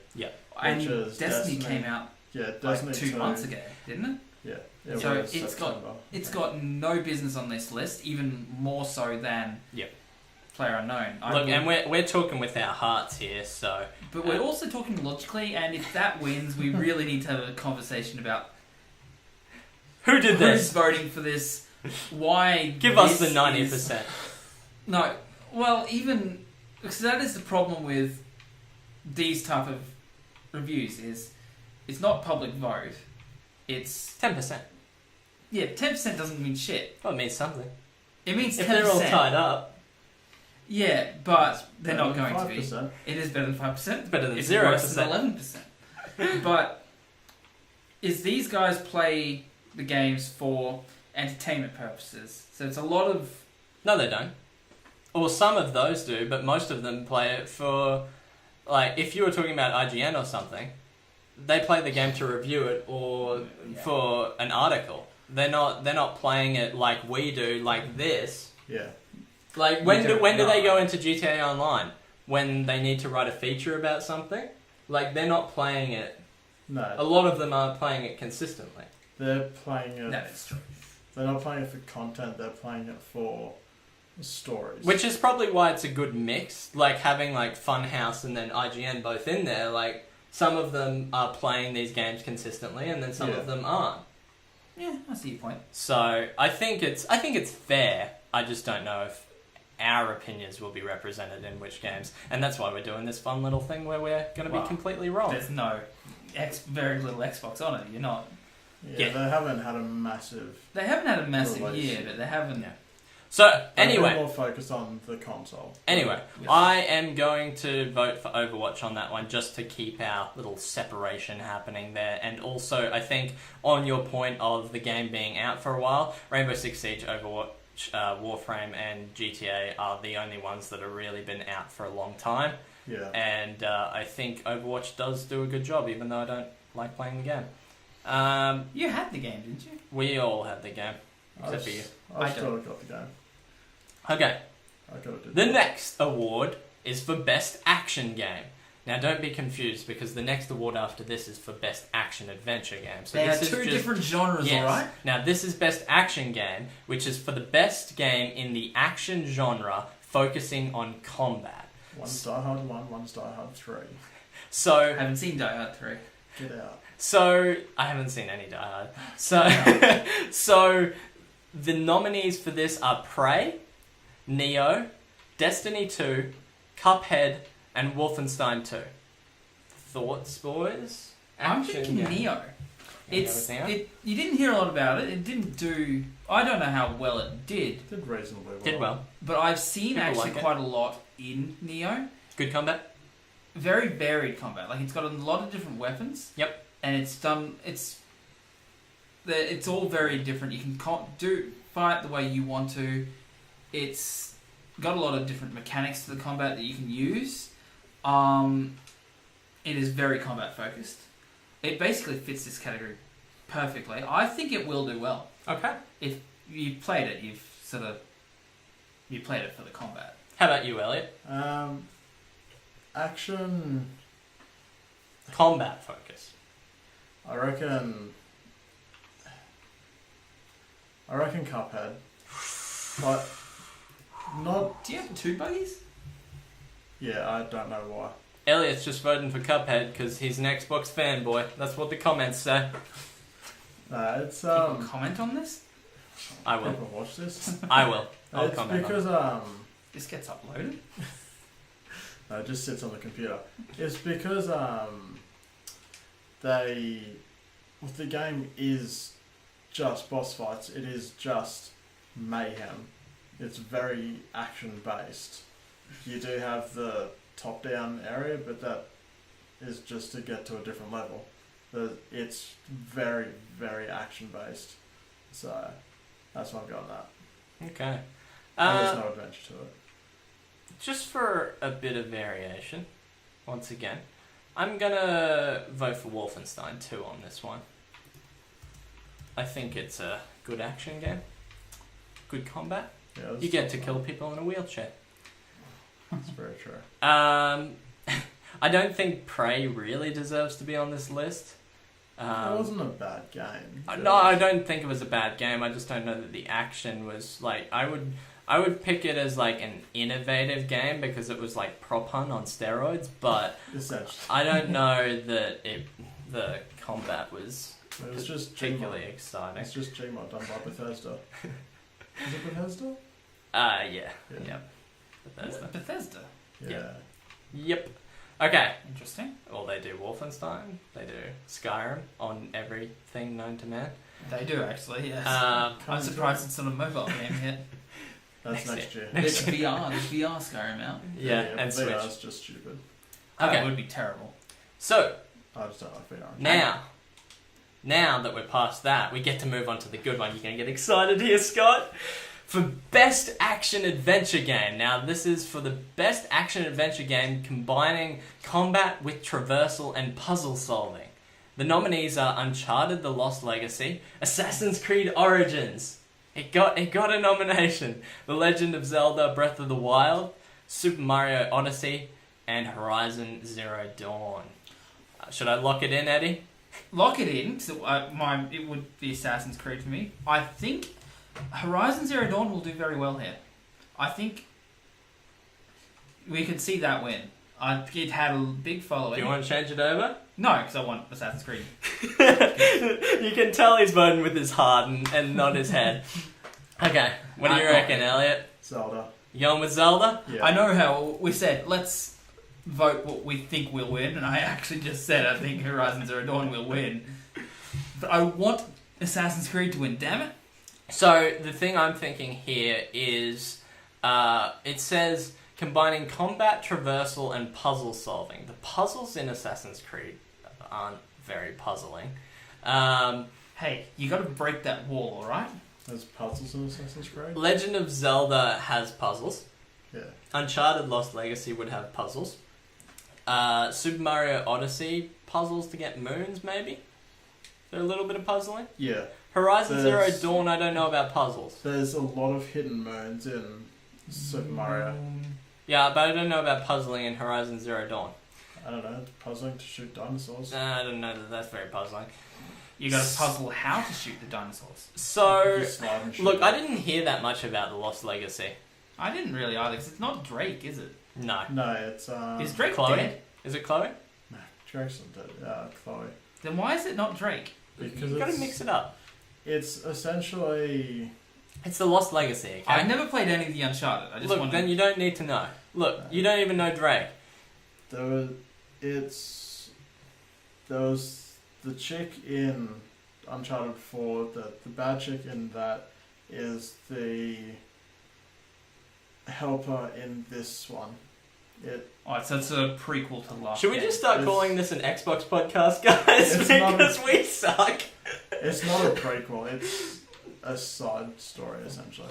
and Which is Destiny Destiny. came out Yeah, like Destiny 2 2. months ago, didn't it? Yeah. So it was it's September. It's got no business on this list, even more so than Yep. Player Unknown. Look, and we're talking with our hearts here, so... But we're also talking logically, and if that wins, we really need to have a conversation about who did who's this? voting for this, why Give us the this 90%. is- No, well, even... Because that is the problem with these type of reviews, is it's not public vote, it's... 10%. Yeah, 10% doesn't mean shit. Well, it means something. It means 10%. If they're all tied up, Yeah, but they're not Better going than to be. 5%. It is better than 5%. it's better than It's 0%. worse than 11%. But is these guys play the games for entertainment purposes? So it's a lot of... No, they don't. Or some of those do, but most of them play it for... Like, if you were talking about IGN or something, they play the game to review it or for an article. They're not playing it like we do, like this. Yeah. Like, when do they go into GTA Online? When they need to write a feature about something? Like, they're not playing it. A No, lot of them aren't playing it consistently. they're playing it. That is true. They're not playing it for content. They're playing it for stories. Which is probably why it's a good mix. Like, having, like, Funhouse and then IGN both in there. Like, some of them are playing these games consistently and then some Yeah. of them aren't. Yeah, I see your point. So, I think it's fair. I just don't know if our opinions will be represented in which games. And that's why we're doing this fun little thing where we're going to Wow. be completely wrong. There's no... very little Xbox on it. You're not... Yeah, they haven't had a massive. They haven't had a massive Release. year, but they haven't... Yeah. So, They've been anyway... more focused on the console. Anyway, Yes. I am going to vote for Overwatch on that one just to keep our little separation happening there. And also, I think on your point of the game being out for a while, Rainbow Six Siege, Overwatch, Warframe and GTA are the only ones that have really been out for a long time. Yeah. And I think Overwatch does do a good job, even though I don't like playing the game. You had the game, didn't you? We all had the game, except for you. I I still don't. got the game. Okay. I got it. The next award is for Best Action Game. Now, don't be confused, because the next award after this is for Best Action Adventure Game. So They are this is two just- different genres, Yes. alright? Now, this is Best Action Game, which is for the best game in the action genre, focusing on combat. One's Die Hard 1, one's Die Hard 3. So, I haven't seen Die Hard 3. Get out. So, I haven't seen any Die Hard. So, so the nominees for this are Prey, Neo, Destiny 2, Cuphead, and Wolfenstein 2. Thoughts, boys? I'm Action thinking game. Neo. You It's go with Neo? you didn't hear a lot about it. It didn't do... I don't know how well it did, Did reasonably well. Did well. but I've seen People actually like it. quite a lot in Neo. Good combat? Very varied combat. Like, it's got a lot of different weapons. Yep. And it's all very different. You can fight the way you want to. It's got a lot of different mechanics to the combat that you can use. It is very combat focused. It basically fits this category perfectly. I think it will do well. Okay. If you've played it, you played it for the combat. How about you, Elliot? Action. Combat focus. I reckon Cuphead. But not. Do you have two buggies? Yeah, I don't know why. Elliot's just voting for Cuphead because he's an Xbox fanboy. That's what the comments say. No, it's People comment on this? I will. People watch this. I will. I'll It's comment because This gets uploaded. no, it just sits on the computer. It's because the game is just boss fights. It is just mayhem. It's very action based. You do have the top down area, but that is just to get to a different level. It's very, very action based. So that's why I've got that. Okay. And there's no adventure to it. Just for a bit of variation, once again, I'm gonna vote for Wolfenstein 2 on this one. I think it's a good action game. Good combat. Yeah, it's You get to fun. kill people in a wheelchair. That's very true. I don't think Prey really deserves to be on this list. It wasn't a bad game. No, I don't think it was a bad game. I just don't know that the action was like I would pick it as like an innovative game because it was like prop hunt on steroids, but Essentially. I don't know that the combat was It was just particularly Gmod. exciting. It's just Gmod done by Bethesda. Is it Bethesda? Yeah. Yeah. Yep. Bethesda. Bethesda. Yeah. Yep. Okay. Interesting. Well, they do Wolfenstein. They do Skyrim on everything known to man. They do actually, yes. Um, I'm surprised it's not a mobile game yet. That's Next next year. There's VR. There's VR Skyrim out. yeah, but and Switch. VR is just stupid. Okay. That would be terrible. So I just don't like VR. now that we're past that, we get to move on to the good one. You're gonna get excited here, Scott. For best action adventure game. Now, this is for the best action adventure game combining combat with traversal and puzzle solving. The nominees are Uncharted: The Lost Legacy, Assassin's Creed Origins. It got a nomination. The Legend of Zelda: Breath of the Wild, Super Mario Odyssey, and Horizon Zero Dawn. Should I lock it in, Eddie? Lock it in. So it would be Assassin's Creed for me. I think Horizon Zero Dawn will do very well here. I think we could see that win. It had a big following. Do you want to change it over? No, because I want Assassin's Creed. You can tell he's voting with his heart and not his head. Okay, what do you reckon, Elliot? Zelda. You going with Zelda? Yeah. I know how we said, let's vote what we think will win, and I actually just said I think Horizon Zero Dawn will win. But I want Assassin's Creed to win, damn it. So, the thing I'm thinking here is, it says combining combat, traversal, and puzzle solving. The puzzles in Assassin's Creed aren't very puzzling. Hey, you gotta break that wall, alright? There's puzzles in Assassin's Creed? Legend of Zelda has puzzles. Yeah. Uncharted Lost Legacy would have puzzles. Super Mario Odyssey, puzzles to get moons, maybe? There a little bit of puzzling? Yeah. Horizon There's- Zero Dawn, I don't know about puzzles. There's a lot of hidden moons in Super Mario. Yeah, but I don't know about puzzling in Horizon Zero Dawn. I don't know, it's puzzling to shoot dinosaurs. I don't know that that's very puzzling. You gotta puzzle how to shoot the dinosaurs. So, Just slide and shoot look, I them. didn't hear that much about the Lost Legacy. I didn't really either, because it's not Drake, is it? No. No, it's Is Drake Chloe? dead? Is it Chloe? No, Jackson did. Chloe. Then why is it not Drake? Because You gotta it's- mix it up. It's essentially It's the Lost Legacy, okay? I never played any of the Uncharted. I just Look, wanted... then you don't need to know. Look, you don't even know Drake. there was the chick in Uncharted 4. The bad chick in that is the helper in this one. Alright, so it's a prequel to Last Should we Game. just start It's- calling this an Xbox podcast, guys? It's not Because we suck. It's not a prequel. It's a side story essentially.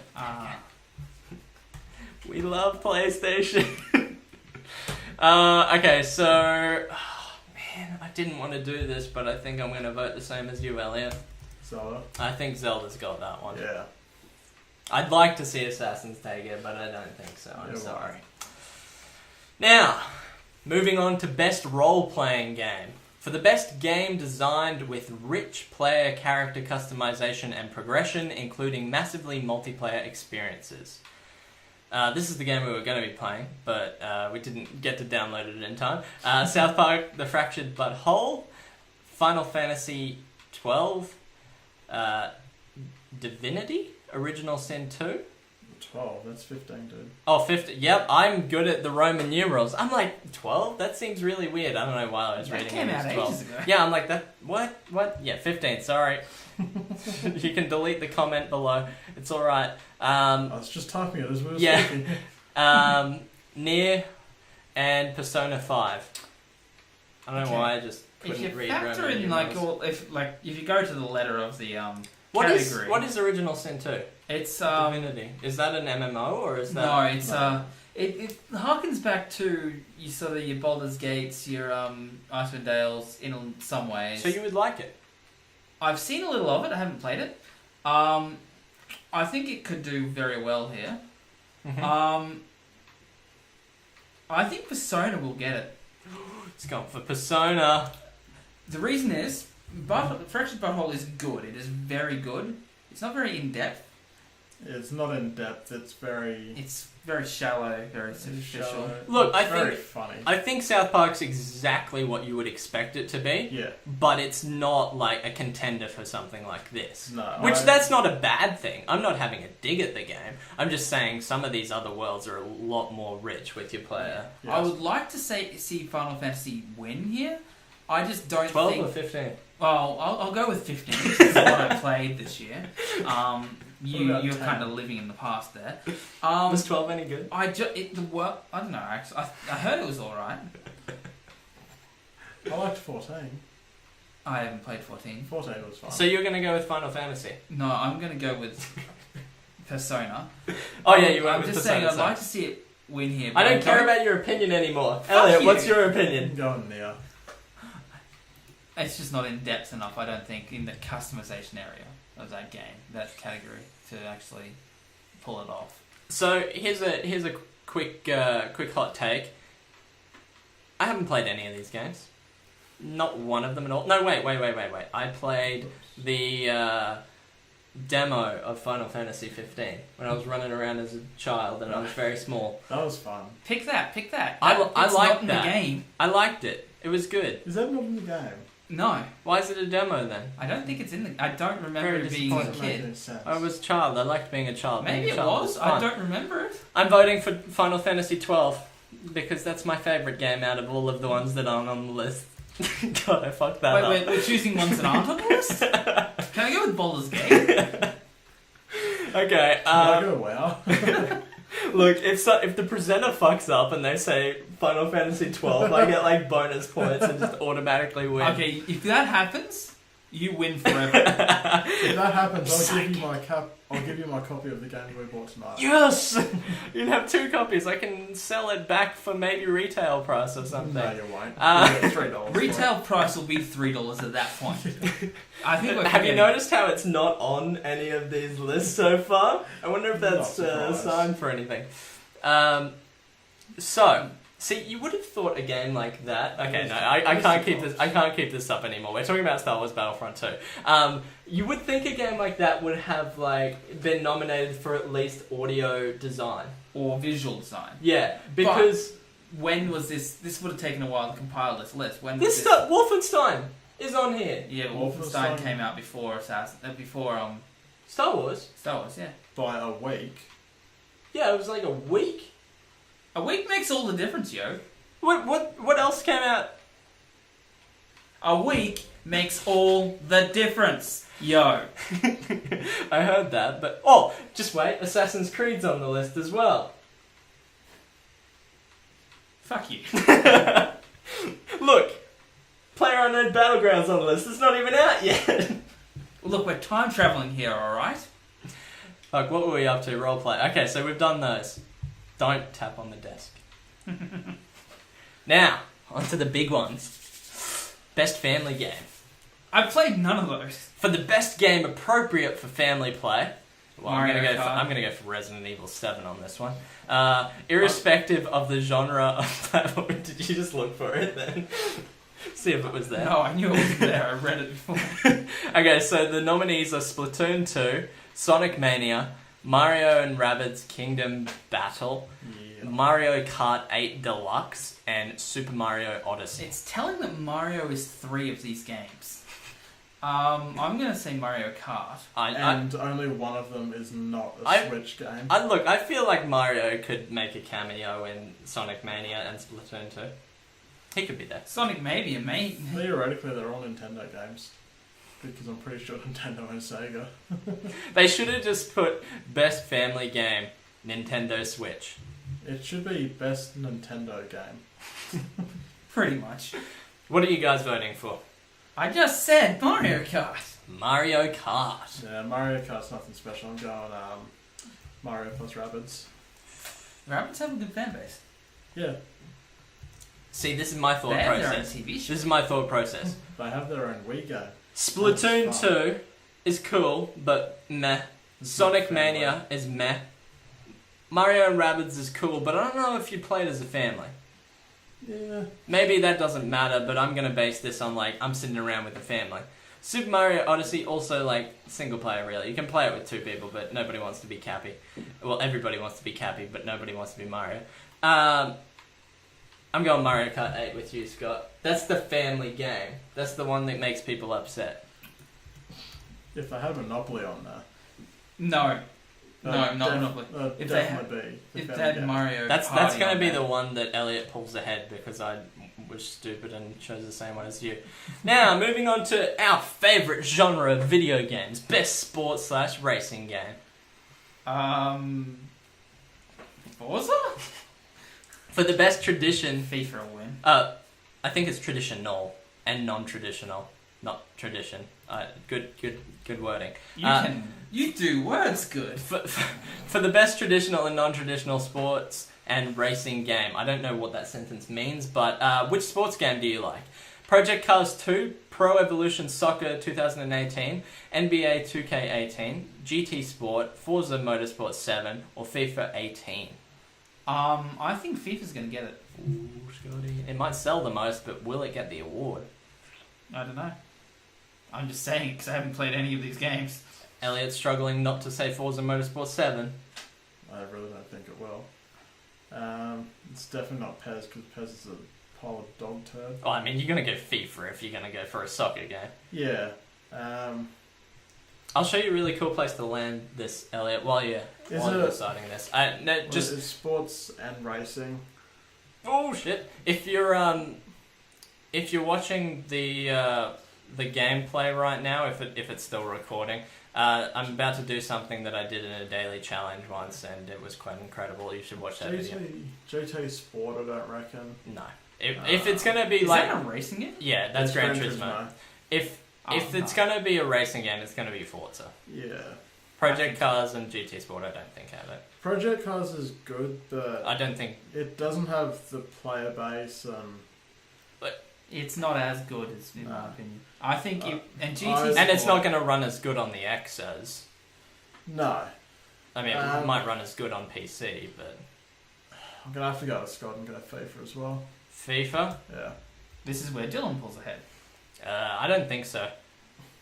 We love PlayStation. Okay, so... Oh, man, I didn't want to do this, but I think I'm going to vote the same as you, Elliot. Zelda. I think Zelda's got that one. Yeah. I'd like to see Assassins take it, but I don't think so. I'm Yeah, sorry. Now, moving on to best role-playing game. For the best game designed with rich player character customization and progression, including massively multiplayer experiences. This is the game we were going to be playing, but we didn't get to download it in time. South Park: The Fractured But Whole, Final Fantasy 12, Divinity: Original Sin 2. 12. That's 15, dude. Oh, 50. Yep, I'm good at the Roman numerals. I'm like, 12? That seems really weird. I don't know why I was That reading came it out as 12. ages ago. Yeah, I'm like, that. What? Yeah, 15. Sorry. You can delete the comment below. It's alright. I was just typing it as we were Yeah. speaking. Nier and Persona 5. I don't know Okay. why I just If couldn't you read factor Roman in like numerals. all, if you go to the letter of the What is category, Original Sin 2? it's Divinity. Is that an MMO or is that... no, it's No. it harkens back to your sort of your Baldur's Gates, your Icewind Dales in some ways. So you would like it? I've seen a little of it. I haven't played it. I think it could do very well here. Mhm. I think Persona will get it. It's gone for Persona. The reason is Fractured Butthole is good. It is very good. It's not very in depth. It's not in depth. It's very. It's very shallow, very superficial. Shallow. Look, It's I very think funny. I think South Park's exactly what you would expect it to be, Yeah. but it's not like a contender for something like this. No. Which that's not a bad thing. I'm not having a dig at the game. I'm just saying some of these other worlds are a lot more rich with your player. Yes. I would like to see Final Fantasy win here. I just don't 12 think. or 15? Well, I'll go with 15 because it's what I played this year. You're 10? kind of living in the past there. Was 12 any good? I don't know. Actually, I heard it was all right. I liked 14. I haven't played 14. 14 was fun. So you're going to go with Final Fantasy? No, I'm gonna go with Persona. Oh yeah, you went I'm with just Persona, saying I'd so- like to see it win here. I but don't care about your opinion anymore. Fuck Elliot, you. what's your I'm opinion? going there. It's just not in depth enough. I don't think in the customization area of that game, that category, to actually pull it off. So here's a quick hot take. I haven't played any of these games. Not one of them at all. No, wait. I played the demo of Final Fantasy 15 when I was running around as a child and I was very small. That was fun. Pick that. I It's like not in that. the game. I liked it. It was good. Is that not in the game? No, Why is it a demo then? I don't think it's in the. I don't remember Very it being a disappointing. Doesn't make kid. any sense. I was a child. I liked being a child. Being Maybe a it child was. fun. I don't remember it. I'm voting for Final Fantasy 12 because that's my favourite game out of all of the ones that aren't on the list. God, I fucked that up. Wait, we're choosing ones that aren't on the list. Can I go with Baldur's Gate? Okay. I go, wow. Look, if the presenter fucks up and they say Final Fantasy 12, I get like bonus points and just automatically win. Okay, if that happens, you win forever. If that happens, Psych. I'll give you my copy of the game we bought tonight. Yes! You can have 2 copies. I can sell it back for maybe retail price or something. No, you won't. Uh, You get $3. Retail price will be $3 at that point. I think we're Have you forgetting- noticed how it's not on any of these lists so far? I wonder if that's Not a surprised. sign for anything. So, see, you would have thought a game like that. Okay, no, I can't keep this. I can't keep this up anymore. We're talking about Star Wars Battlefront 2. You would think a game like that would have like been nominated for at least audio design. or visual design. Yeah, because When was this? This would have taken a while to compile this list. When was this stuff, Wolfenstein is on here. Yeah, Wolfenstein Wolfenstein came out before before Star Wars. Star Wars. Yeah, By a week. Yeah, it was like a week. a week makes all the difference, yo. What else came out? A week makes all the difference, yo. I heard that, but just wait, Assassin's Creed's on the list as well. Fuck you. Look, PlayerUnknown Battlegrounds on the list. It's not even out yet. Look, we're time traveling here, all right? Fuck, what were we up to? Roleplay. Okay, so we've done those. Don't tap on the desk. Now, on to the big ones. Best family game. I've played none of those. For the best game appropriate for family play, well, I'm Mario gonna Kart. go for Resident Evil 7 on this one. Irrespective of the genre of platform, did you just look for it then? See if it was there. No, I knew it was there. I read it before. Okay, so the nominees are Splatoon 2, Sonic Mania, Mario and Rabbids Kingdom Battle, Yeah. Mario Kart 8 Deluxe, and Super Mario Odyssey. It's telling that Mario is 3 of these games. I'm gonna say Mario Kart. And only one of them is not a I- Switch game. Look, I feel like Mario could make a cameo in Sonic Mania and Splatoon 2. He could be there. Sonic maybe, mate. Theoretically, they're all Nintendo games. Because I'm pretty sure Nintendo and Sega. They should have just put best family game, Nintendo Switch. It should be best Nintendo game. Pretty much. What are you guys voting for? I just said Mario Kart. Mario Kart. Yeah, Mario Kart's nothing special. I'm going Mario plus Rabbids. Rabbits have a good fan base. Yeah, See, this is my thought They have their own process. TV This show. is my thought process. they have their own Wii game. Splatoon That's 2 is cool, but meh. Sonic Mania is meh. Mario and Rabbids is cool, but I don't know if you play it as a family. Yeah. Maybe that doesn't matter, but I'm going to base this on, like, I'm sitting around with the family. Super Mario Odyssey also like single player really. You can play it with 2 people, but nobody wants to be Cappy. Well, everybody wants to be Cappy, but nobody wants to be Mario. I'm going Mario Kart 8 with you, Scott. That's the family game. That's the one that makes people upset. If they had Monopoly on there. No, not Monopoly. If they Definitely be. If they had Mario, That's Party going to on be there. the one that Elliott pulls ahead because I was stupid and chose the same one as you. Now, moving on to our favourite genre of video games. Best sports/racing game. Forza? For the best tradition... FIFA will win. I think it's traditional and non-traditional. Not tradition. Good wording. You do words good. For the best traditional and non-traditional sports and racing game. I don't know what that sentence means, but which sports game do you like? Project Cars 2, Pro Evolution Soccer 2018, NBA 2K18, GT Sport, Forza Motorsport 7, or FIFA 18? I think FIFA's going to get it. Ooh, Scotty. It might sell the most, but will it get the award? I don't know. I'm just saying it because I haven't played any of these games. Elliott's struggling not to say Forza Motorsport 7. I really don't think it will. It's definitely not PES because PES is a pile of dog turd. Oh, I mean, you're going to go FIFA if you're going to go for a soccer game. Yeah. I'll show you a really cool place to land this, Elliott, while you're deciding this. It's sports and racing. Oh shit! If you're watching the gameplay right now, if it's still recording, I'm about to do something that I did in a daily challenge once, and it was quite incredible. You should watch that video. GT Sport, I don't reckon. No, if it's gonna be is like that a racing game? yeah, that's It's Gran Gran Turismo. Turismo. If it's gonna be a racing game, it's gonna be Forza. Yeah. Project Cars and GT Sport, I don't think have it. Project Cars is good, but I don't think it doesn't have the player base and It's not as good as in my opinion. I think and GT I- and it's not gonna run as good on the X as. no. I mean, it might run as good on PC, but I'm gonna have to go with Scott and go FIFA as well. FIFA. Yeah. This is where Dylan pulls ahead. I don't think so.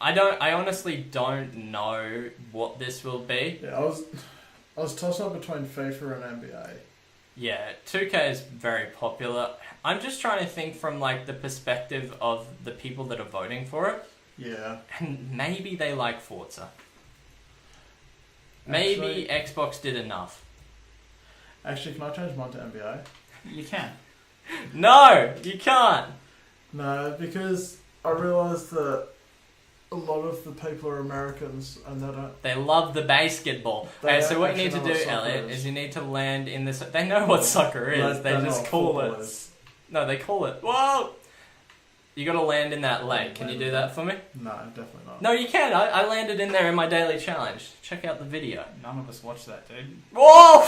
I honestly don't know what this will be. Yeah, I was tossed up between FIFA and NBA. Yeah, 2K is very popular. I'm just trying to think from like the perspective of the people that are voting for it, Yeah. and maybe they like Forza. Maybe Xbox did enough. Actually, can I change mine to NBA? You can. No, you can't. No, because I realised that a lot of the people are Americans and they don't. They love the basketball. They Okay, so don't what you need to actually do, know what soccer Elliot, is. is you need to land in this. They know what soccer is. They know just what call football it. is. No, they call it. Whoa! You got to land in that lake. Can you do that for me? No, definitely not. No, you can. I landed in there in my daily challenge. Check out the video. None of us watched that, dude. Whoa!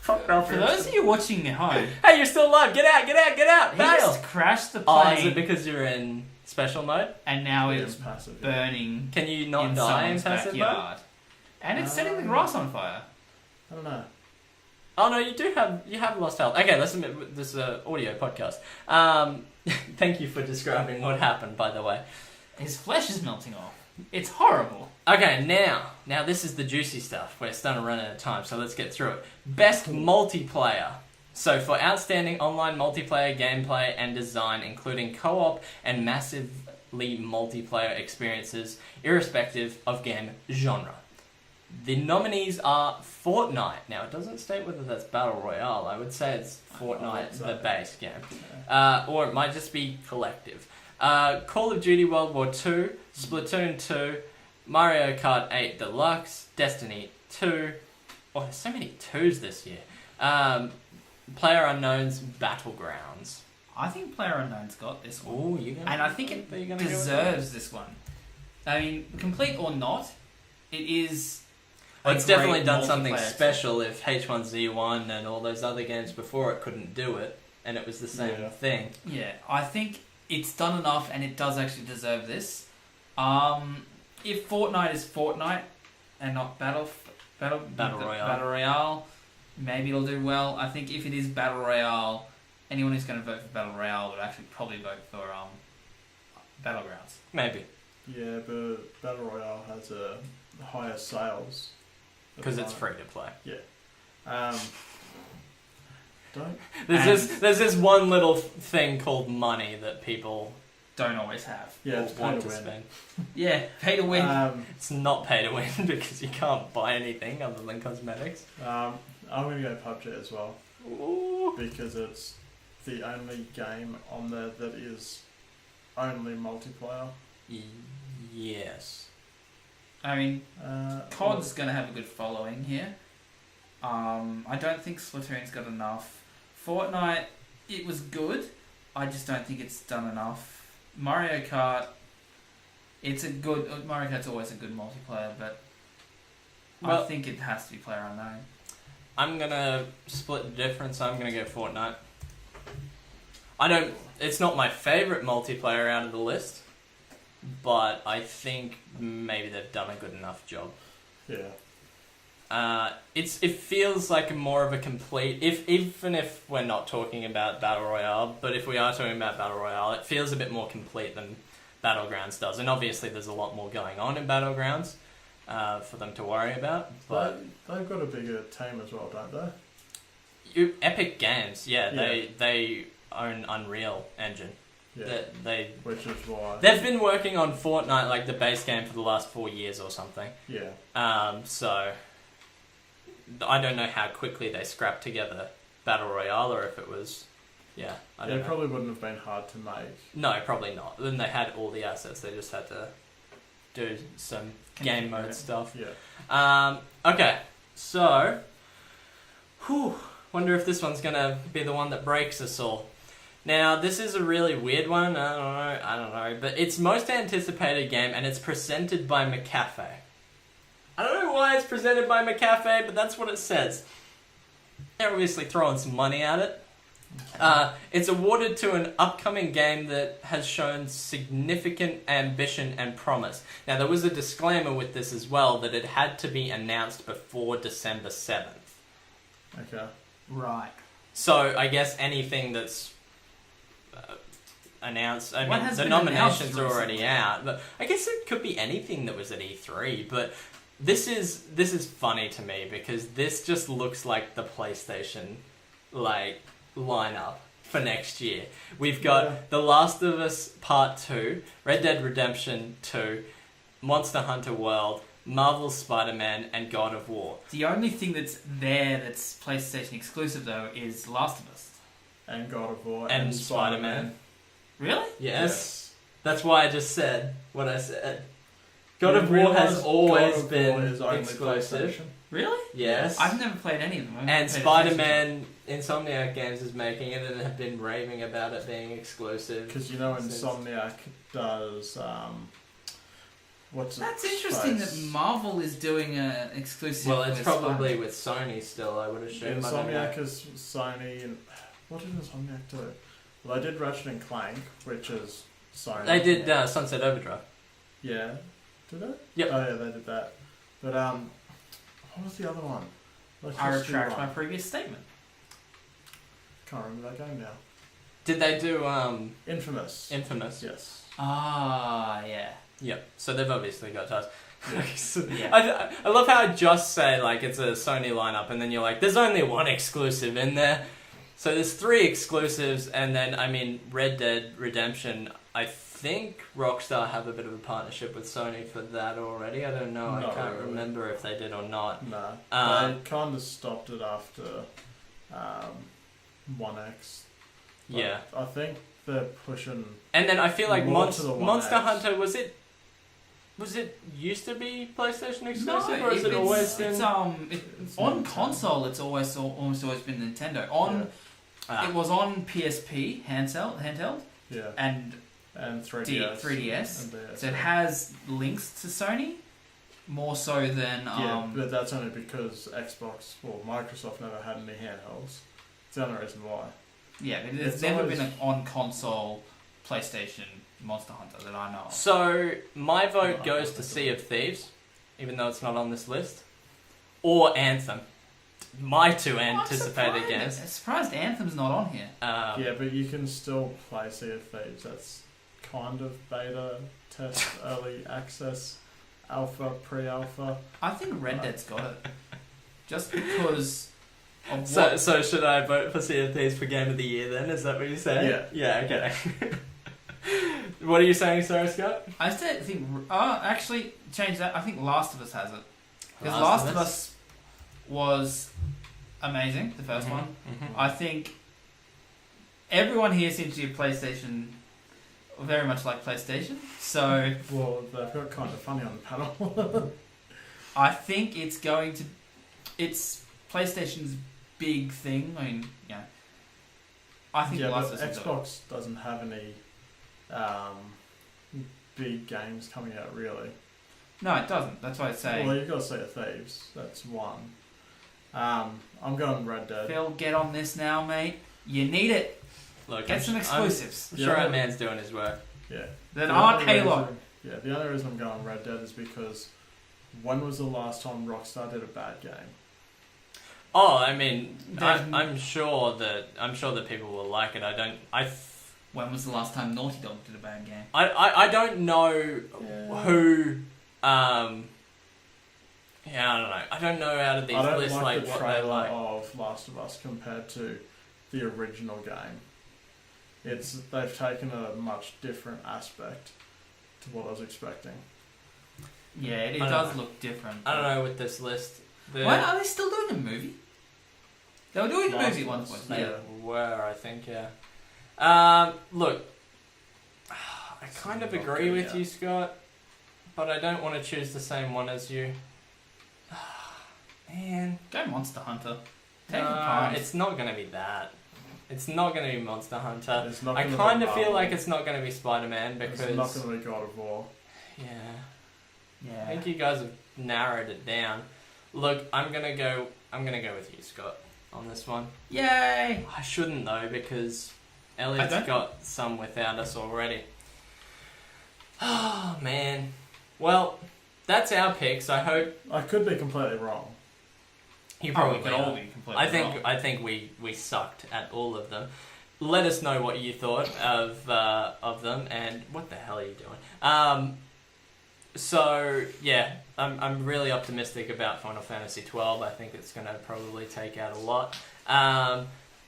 Fuck off. For those of you watching at home, Hey, you're still alive. Get out, get out, get out. he Bail. just crashed the Oh, plane is it because you're in special mode? and now It's it's passive. Yeah. burning Can you not in die in someone's passive mode? backyard. And it's setting the grass on fire. I don't know. Oh no, you have lost health. Okay, let's admit this is an audio podcast. Thank you for describing what happened, by the way. His flesh is melting off. It's horrible. Okay, now this is the juicy stuff. We're starting to run out of time, so let's get through it. Best multiplayer. So for outstanding online multiplayer gameplay and design, including co-op and massively multiplayer experiences, irrespective of game genre. The nominees are Fortnite. Now, it doesn't state whether that's Battle Royale. I would say it's Fortnite, the base game. Or it might just be collective. Call of Duty World War II, Splatoon 2, Mario Kart 8 Deluxe, Destiny 2. Oh, there's so many 2s this year. PlayerUnknown's Battlegrounds. I think PlayerUnknown's got this one. Oh, you And I think it deserves this one. I mean, complete or not, it is. Well, a it's definitely great done something multiplayer special if H1Z1 and all those other games before it couldn't do it, and it was the same Yeah. thing. Yeah, I think it's done enough, and it does actually deserve this. If Fortnite is Fortnite and not Battle Royale, maybe it'll do well. I think if it is Battle Royale, anyone who's going to vote for Battle Royale would actually probably vote for Battlegrounds. Maybe. Yeah, but Battle Royale has a higher sales. at Because the it's moment. free to play. Don't. There's this one little thing called money that people Don't always have. Yeah, it's pay want to to win. spend. Yeah, pay to win. It's not pay to win because you can't buy anything other than cosmetics. I'm going to go PUBG as well Ooh. because it's the only game on there that is only multiplayer. Yes. I mean, COD. COD's going to have a good following here. I don't think Splatoon's got enough. Fortnite, it was good. I just don't think it's done enough. Mario Kart, Mario Kart's always a good multiplayer, but I think it has to be PlayerUnknown. I'm gonna split the difference. I'm gonna go Fortnite. It's not my favourite multiplayer out of the list, but I think maybe they've done a good enough job. Yeah. It feels like more of a complete. Even if we're not talking about Battle Royale, but if we are talking about Battle Royale, it feels a bit more complete than Battlegrounds does. And obviously, there's a lot more going on in Battlegrounds for them to worry about. But They've got a bigger team as well, don't they? Epic Games, yeah. They own Unreal Engine. Yeah. Which is why. They've been working on Fortnite, like the base game, for the last 4 years or something. Yeah. So I don't know how quickly they scrapped together Battle Royale, or if it was, I don't know. It probably wouldn't have been hard to make. No, probably not. Then they had all the assets. They just had to do some game mode stuff. Yeah. Okay, so, wonder if this one's gonna be the one that breaks us all. Now, this is a really weird one. I don't know, but it's most anticipated game, and it's presented by McAfee. I don't know why it's presented by McAfee, but that's what it says. They're obviously throwing some money at it. It's awarded to an upcoming game that has shown significant ambition and promise. Now, there was a disclaimer with this as well, that it had to be announced before December 7th. Okay. Right. So, I guess anything that's announced... I What mean, has the been nominations announced are already recently? out, but I guess it could be anything that was at E3, but... This is funny to me because this just looks like the PlayStation lineup for next year. We've got The Last of Us Part 2, Red Dead Redemption 2, Monster Hunter World, Marvel's Spider-Man, and God of War. The only thing that's there that's PlayStation exclusive, though, is Last of Us. And God of War. And Spider-Man. Really? Yes. That's why I just said what I said. God You of War has realise always God of War been is only exclusive. PlayStation? Really? Yes. I've never played any of them. I haven't And paid Spider-Man, Insomniac Games is making it and have been raving about it being exclusive. Because Insomniac does what's That's its interesting face? that Marvel is doing an exclusive. Well, it's with probably Spider-Man. with Sony still, I would assume. I don't know. Insomniac is Sony, and what did Insomniac do? Well, they did Ratchet and Clank, which is Sony. They did Sunset Overdrive. Yeah, did they? Yep. Oh yeah, they did that. But what was the other one? I retract my previous statement. Can't remember that game now. Did they do Infamous. Infamous? Yes. Ah, yeah. Yep. So they've obviously got ties. Yeah. I love how I just say like it's a Sony lineup, and then you're like, there's only one exclusive in there. So there's 3 exclusives, and then I mean Red Dead Redemption. I think Rockstar have a bit of a partnership with Sony for that already. I don't know. I Not can't really. remember if they did or not. No. Um, They kind of stopped it after 1X. But Yeah. I think they're pushing. And then I feel like More to the Monster 1X. Hunter was it used to be PlayStation exclusive, or has it it's, always been? It's, It's on Nintendo. console. It's almost always been Nintendo. On Ah. it was on PSP handheld Yeah. and 3DS. 3DS. And DS. So it has links to Sony more so than Yeah, but that's only because Microsoft never had any handhelds. It's the only reason why. yeah. But there's It's never always- been an on console PlayStation Monster Hunter that I know of. So my vote goes to Sea of Thieves, even though it's not on this list, or Anthem. My 2 anticipated games. I'm surprised Anthem's not on here. Yeah, but you can still play Sea of Thieves. That's kind of beta test, early access, alpha, pre-alpha. I think Red Dead's got it. Just because of So should I vote for Sea of Thieves for Game of the Year then? Is that what you're saying? Yeah. Yeah, okay. What are you saying, sorry, Scott? I still think. Actually, change that. I think Last of Us has it. Because Last of Us was amazing, the 1st one. Mm-hmm. I think everyone here seems to be PlayStation, very much like PlayStation. So Well, they've got kind of funny on the panel. I think it's going to. It's PlayStation's big thing. I mean, yeah. I think yeah, Last but of Us. Xbox doesn't have any big games coming out, really. No, it doesn't. That's why I say. Well, you've got Sea of Thieves. That's one. I'm going Red Dead. Phil, get on this now, mate. You need it. Look, Get some exclusives. I'm sure our man's doing his work. Yeah. That The aren't only Halo. reason- Yeah, the only reason I'm going Red Dead is because when was the last time Rockstar did a bad game? Oh, I mean, There's- I'm sure that people will like it. When was the last time Naughty Dog did a bad game? I don't know Yeah. who. Yeah, I don't know. I don't know out of these I don't lists like like the what they trailer like. of Last of Us compared to the original game. They've taken a much different aspect to what I was expecting. Yeah, it I don't does know. look different. I don't know with this list. Why are they still doing a movie? They were doing a Last movie at one of Us, point. They yeah. were, I think, yeah. Look, I kind of Not agree good, with yeah. you, Scott, but I don't want to choose the same one as you. Man, Go Monster Hunter. Take your no, time. it's not going to be that. It's not going to be Monster Hunter. It's not I gonna kind be of feel Marvel. like it's not going to be Spider-Man because It's not going to be God of War. yeah, I Yeah. think you guys have narrowed it down. Look, I'm gonna go with you, Scott, on this one. Yay! I shouldn't though because I Elliott's don't. got some without us already. Oh man. Well, that's our picks. I hope I could be completely wrong. you Probably probably could all are. be completely wrong. I think we sucked at all of them. Let us know what you thought of them and what the hell are you doing? So yeah, I'm really optimistic about Final Fantasy XII. I think it's going to probably take out a lot.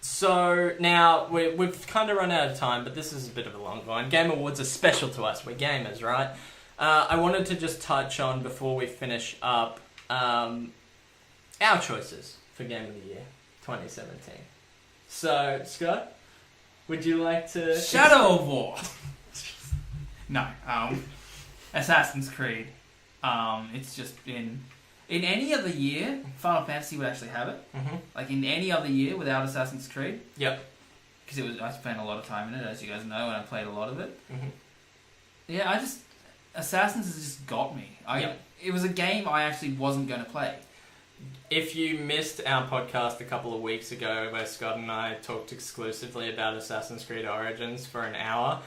So now we've kind of run out of time, but this is a bit of a long one. Game Awards are special to us. We're gamers, right? I wanted to just touch on before we finish up our choices for Game of the Year 2017. So Scott, would you like to Shadow of War. No. Assassin's Creed. It's just been in any other year, Final Fantasy would actually have it. Mm-hmm. Like in any other year without Assassin's Creed. Yep. Because I spent a lot of time in it, as you guys know, and I played a lot of it. Mm-hmm. Yeah, Assassins has just got me. Yep. It was a game I actually wasn't going to play. If you missed our podcast a couple of weeks ago where Scott and I talked exclusively about Assassin's Creed Origins for an hour,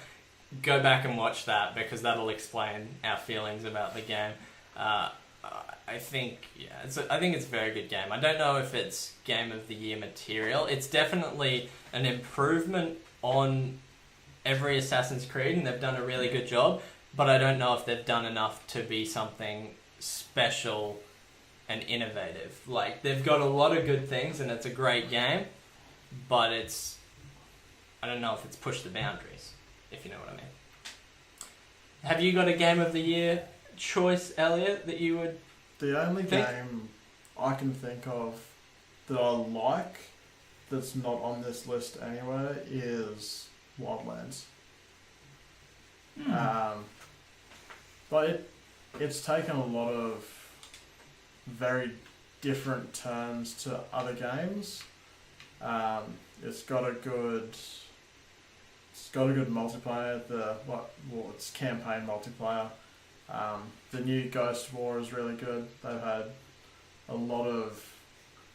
go back and watch that because that'll explain our feelings about the game. I think it's a very good game. I don't know if it's Game of the Year material. It's definitely an improvement on every Assassin's Creed and they've done a really good job, but I don't know if they've done enough to be something special and innovative. Like, they've got a lot of good things and it's a great game, but I don't know if it's pushed the boundaries, if you know what I mean. Have you got a Game of the Year choice, Elliott, that you would... The only Think- game I can think of that I like that's not on this list anywhere is Wildlands. But it's taken a lot of very different turns to other games. It's got a good multiplayer. It's campaign multiplayer. The new Ghost War is really good. They've had a lot of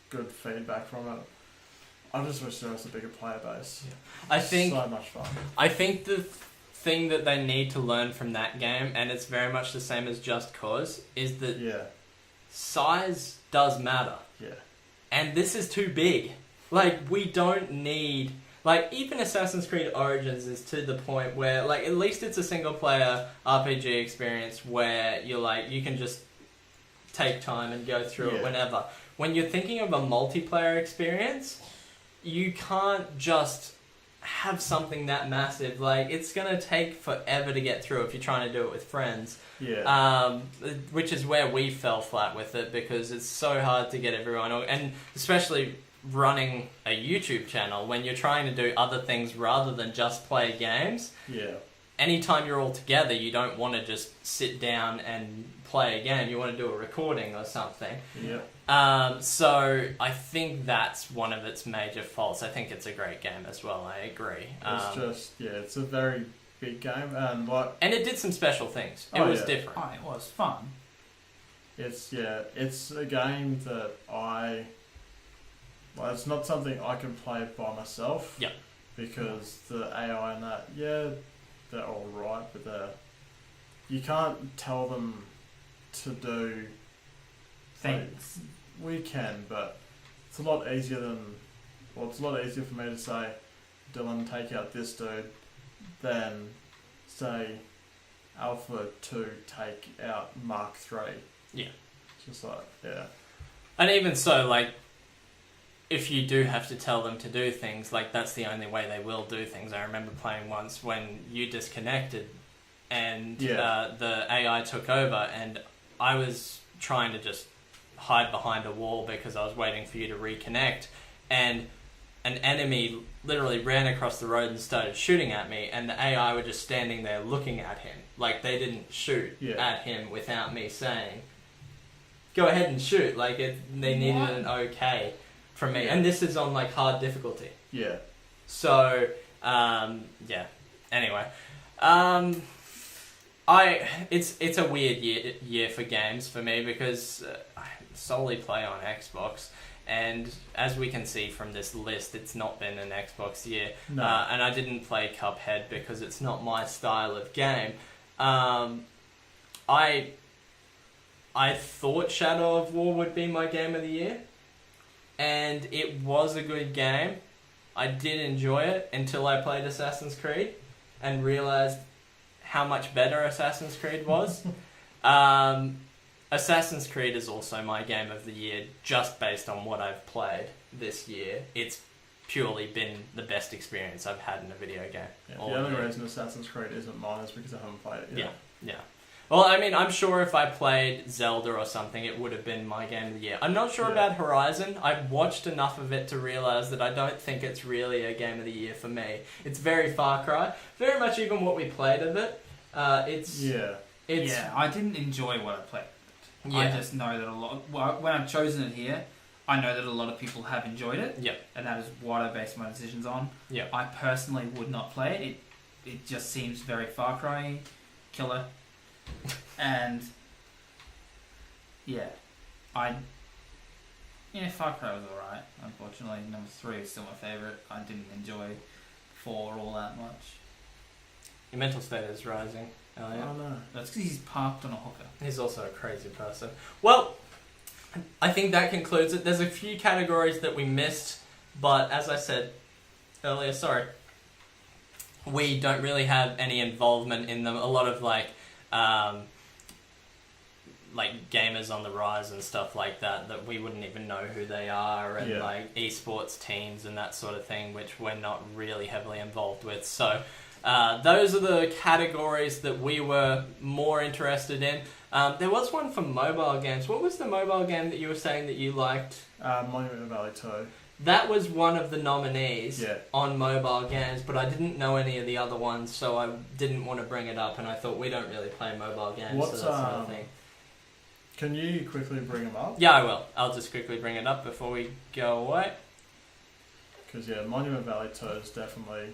good feedback from it. I just wish there was a bigger player base. I think so much fun. I think the thing that they need to learn from that game, and it's very much the same as Just Cause, is that Yeah, size does matter. yeah. And this is too big. Like, we don't need... Like, even Assassin's Creed Origins is to the point where, like, at least it's a single-player RPG experience where you're like, you can just take time and go through it whenever. When you're thinking of a multiplayer experience, you can't just have something that massive. Like, it's gonna take forever to get through if you're trying to do it with friends. Yeah. Which is where we fell flat with it, because it's so hard to get everyone, and especially running a YouTube channel when you're trying to do other things rather than just play games. Yeah. Anytime you're all together, you don't want to just sit down and play a game. You want to do a recording or something. Yeah. So I think that's one of its major faults. I think it's a great game as well. I agree. It's a very big game, and it did some special things. It was different. Oh, it was fun. It's a game that it's not something I can play by myself. Yeah. Because the AI and that, they're all right, but you can't tell them to do Things. We can, but it's a lot easier it's a lot easier for me to say, Dylan, take out this dude, than say, Alpha 2, take out Mark 3. Yeah. Just like, yeah. And even so, like, if you do have to tell them to do things, like, that's the only way they will do things. I remember playing once when you disconnected and the AI took over, and I was trying to just hide behind a wall because I was waiting for you to reconnect, and an enemy literally ran across the road and started shooting at me, and the AI were just standing there looking at him. Like, they didn't shoot at him without me saying, go ahead and shoot. Like, they needed an okay from me. And this is on, like, hard difficulty. Yeah. So, Anyway. It's a weird year for games for me, because I solely play on Xbox, and as we can see from this list, it's not been an Xbox year. No. And I didn't play Cuphead because it's not my style of game. I thought Shadow of War would be my game of the year, and it was a good game. I did enjoy it until I played Assassin's Creed and realised how much better Assassin's Creed was. Assassin's Creed is also my game of the year, just based on what I've played this year. It's purely been the best experience I've had in a video game. Yeah, the only reason Assassin's Creed isn't mine is because I haven't played it yet. Yeah. Well, I mean, I'm sure if I played Zelda or something, it would have been my game of the year. I'm not sure about Horizon. I've watched enough of it to realise that I don't think it's really a game of the year for me. It's very Far Cry. Very much even what we played of it. I didn't enjoy what I played. Yeah. I just know that when I've chosen it here, I know that a lot of people have enjoyed it. Yeah. And that is what I base my decisions on. Yeah. I personally would not play it. It just seems very Far Cry killer. And Far Cry was alright. Unfortunately, number 3 is still my favourite. I didn't enjoy 4 all that much. Your mental state is rising, Elliott. Oh no. That's because he's parked on a hooker. He's also a crazy person. Well, I think that concludes it. There's a few categories that we missed, but as I said earlier, we don't really have any involvement in them. A lot of like gamers on the rise and stuff like that we wouldn't even know who they are, and like esports teams and that sort of thing, which we're not really heavily involved with. So those are the categories that we were more interested in. There was one for mobile games. What was the mobile game that you were saying that you liked? Monument Valley 2. That was one of the nominees on mobile games, but I didn't know any of the other ones, so I didn't want to bring it up, and I thought we don't really play mobile games, so that's not a thing. Can you quickly bring them up? Yeah, I will. I'll just quickly bring it up before we go away. Because Monument Valley 2 is definitely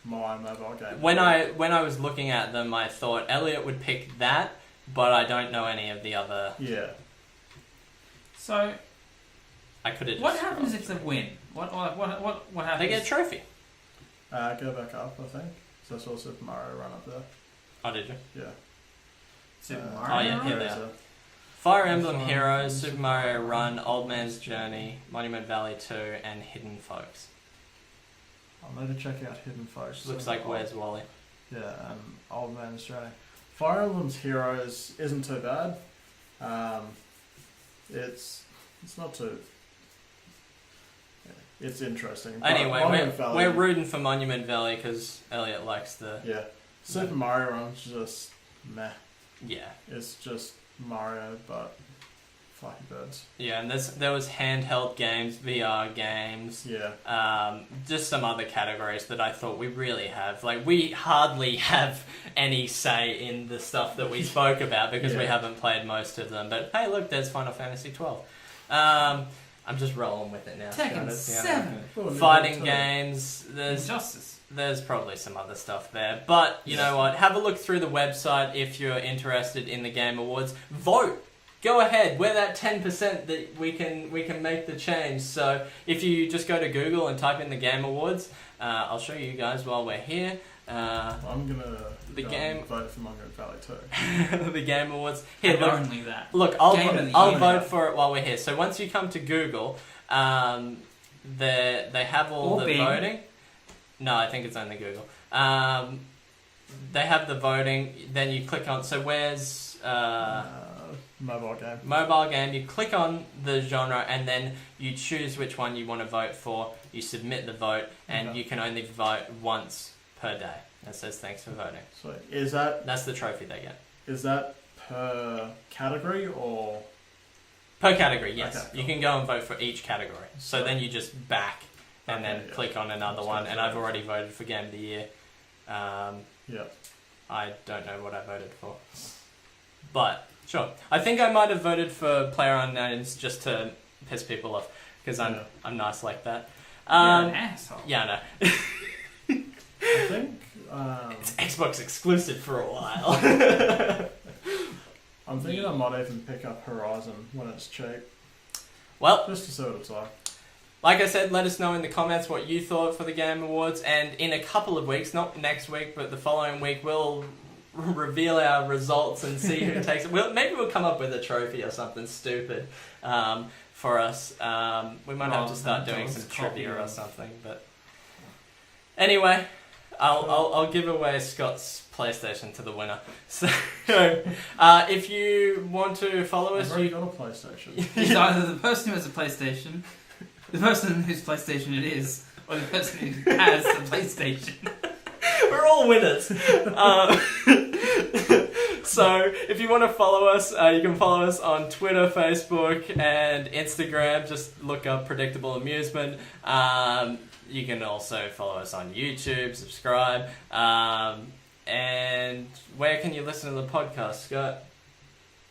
my mobile game. When I was looking at them, I thought Elliott would pick that, but I don't know any of the other. Yeah. So I could have. What happens if they win? What happens? They get a trophy. Go back up, I think. So I saw Super Mario Run up there. Oh, did you? Yeah. Super Oh Mario yeah, Run? here they are. Fire Emblem Heroes, Super Mario Run, Old Man's Journey, Monument Valley 2, and Hidden Folks. I'll need to check out Hidden Folks. Looks like Where's Wally? Yeah, and Old Man's Journey. Fire Emblem's Heroes isn't too bad. It's not too. Yeah, it's interesting. But Anyway, Valley, we're rooting for Monument Valley because Elliott likes the. Yeah, Super Mario Run's just meh. Yeah. It's just Mario, but Flappy Birds. Yeah, and there was handheld games, VR games. Yeah. Just some other categories that I thought we really have. Like, we hardly have any say in the stuff that we spoke about because we haven't played most of them. But hey, look, there's Final Fantasy 12. I'm just rolling with it now. Tekken 7. Fighting games. Injustice. There's probably some other stuff there. But you know what? Have a look through the website if you're interested in the Game Awards. Vote. Go ahead. We're that 10% that we can make the change. So if you just go to Google and type in the Game Awards, I'll show you guys while we're here. I'm gonna vote for Monument Valley too. The Game Awards. Here, And only that. Look, I'll vote for it while we're here. So once you come to Google, they have all the voting. No, I think it's only Google. They have the voting. Then you click on. So where's mobile game? Mobile game. You click on the genre, and then you choose which one you want to vote for. You submit the vote, and you can only vote once per day. That says thanks for voting. So that's the trophy they get. Is that per category or per category? Yes, okay, cool. You can go and vote for each category. So then you just back and then click on another one. And I've already voted for Game of the Year. I don't know what I voted for, but sure. I think I might have voted for PlayerUnknown's just to piss people off because I'm nice like that. You're an asshole. Yeah, I know. I think it's Xbox exclusive for a while. I'm thinking I might even pick up Horizon when it's cheap. Well, just to see what it's like. Like I said, let us know in the comments what you thought for the Game Awards, and in a couple of weeks, not next week, but the following week, we'll reveal our results and see who takes it. Maybe we'll come up with a trophy or something stupid for us. We might have to start doing some trivia or something. But anyway, I'll give away Scott's PlayStation to the winner. So if you want to follow us, I've already got a PlayStation. It's either the person who has a PlayStation, the person whose PlayStation it is, or the person who has the PlayStation. We're all winners. So if you want to follow us, you can follow us on Twitter, Facebook, and Instagram. Just look up Predictable Amusement. You can also follow us on YouTube, subscribe. And where can you listen to the podcast, Scott?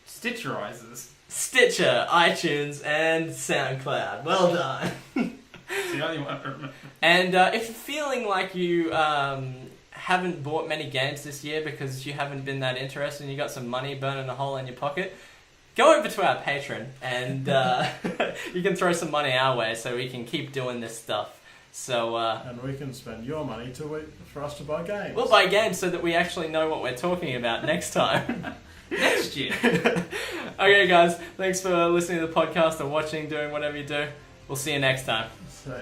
Stitcherizers. Stitcher, iTunes, and SoundCloud. Well done. It's the only one I remember. And if you're feeling like you haven't bought many games this year because you haven't been that interested and you got some money burning a hole in your pocket, go over to our Patreon and you can throw some money our way so we can keep doing this stuff. So and we can spend your money for us to buy games. We'll buy games so that we actually know what we're talking about next time. Next year. Okay, guys. Thanks for listening to the podcast or watching, doing whatever you do. We'll see you next time. So.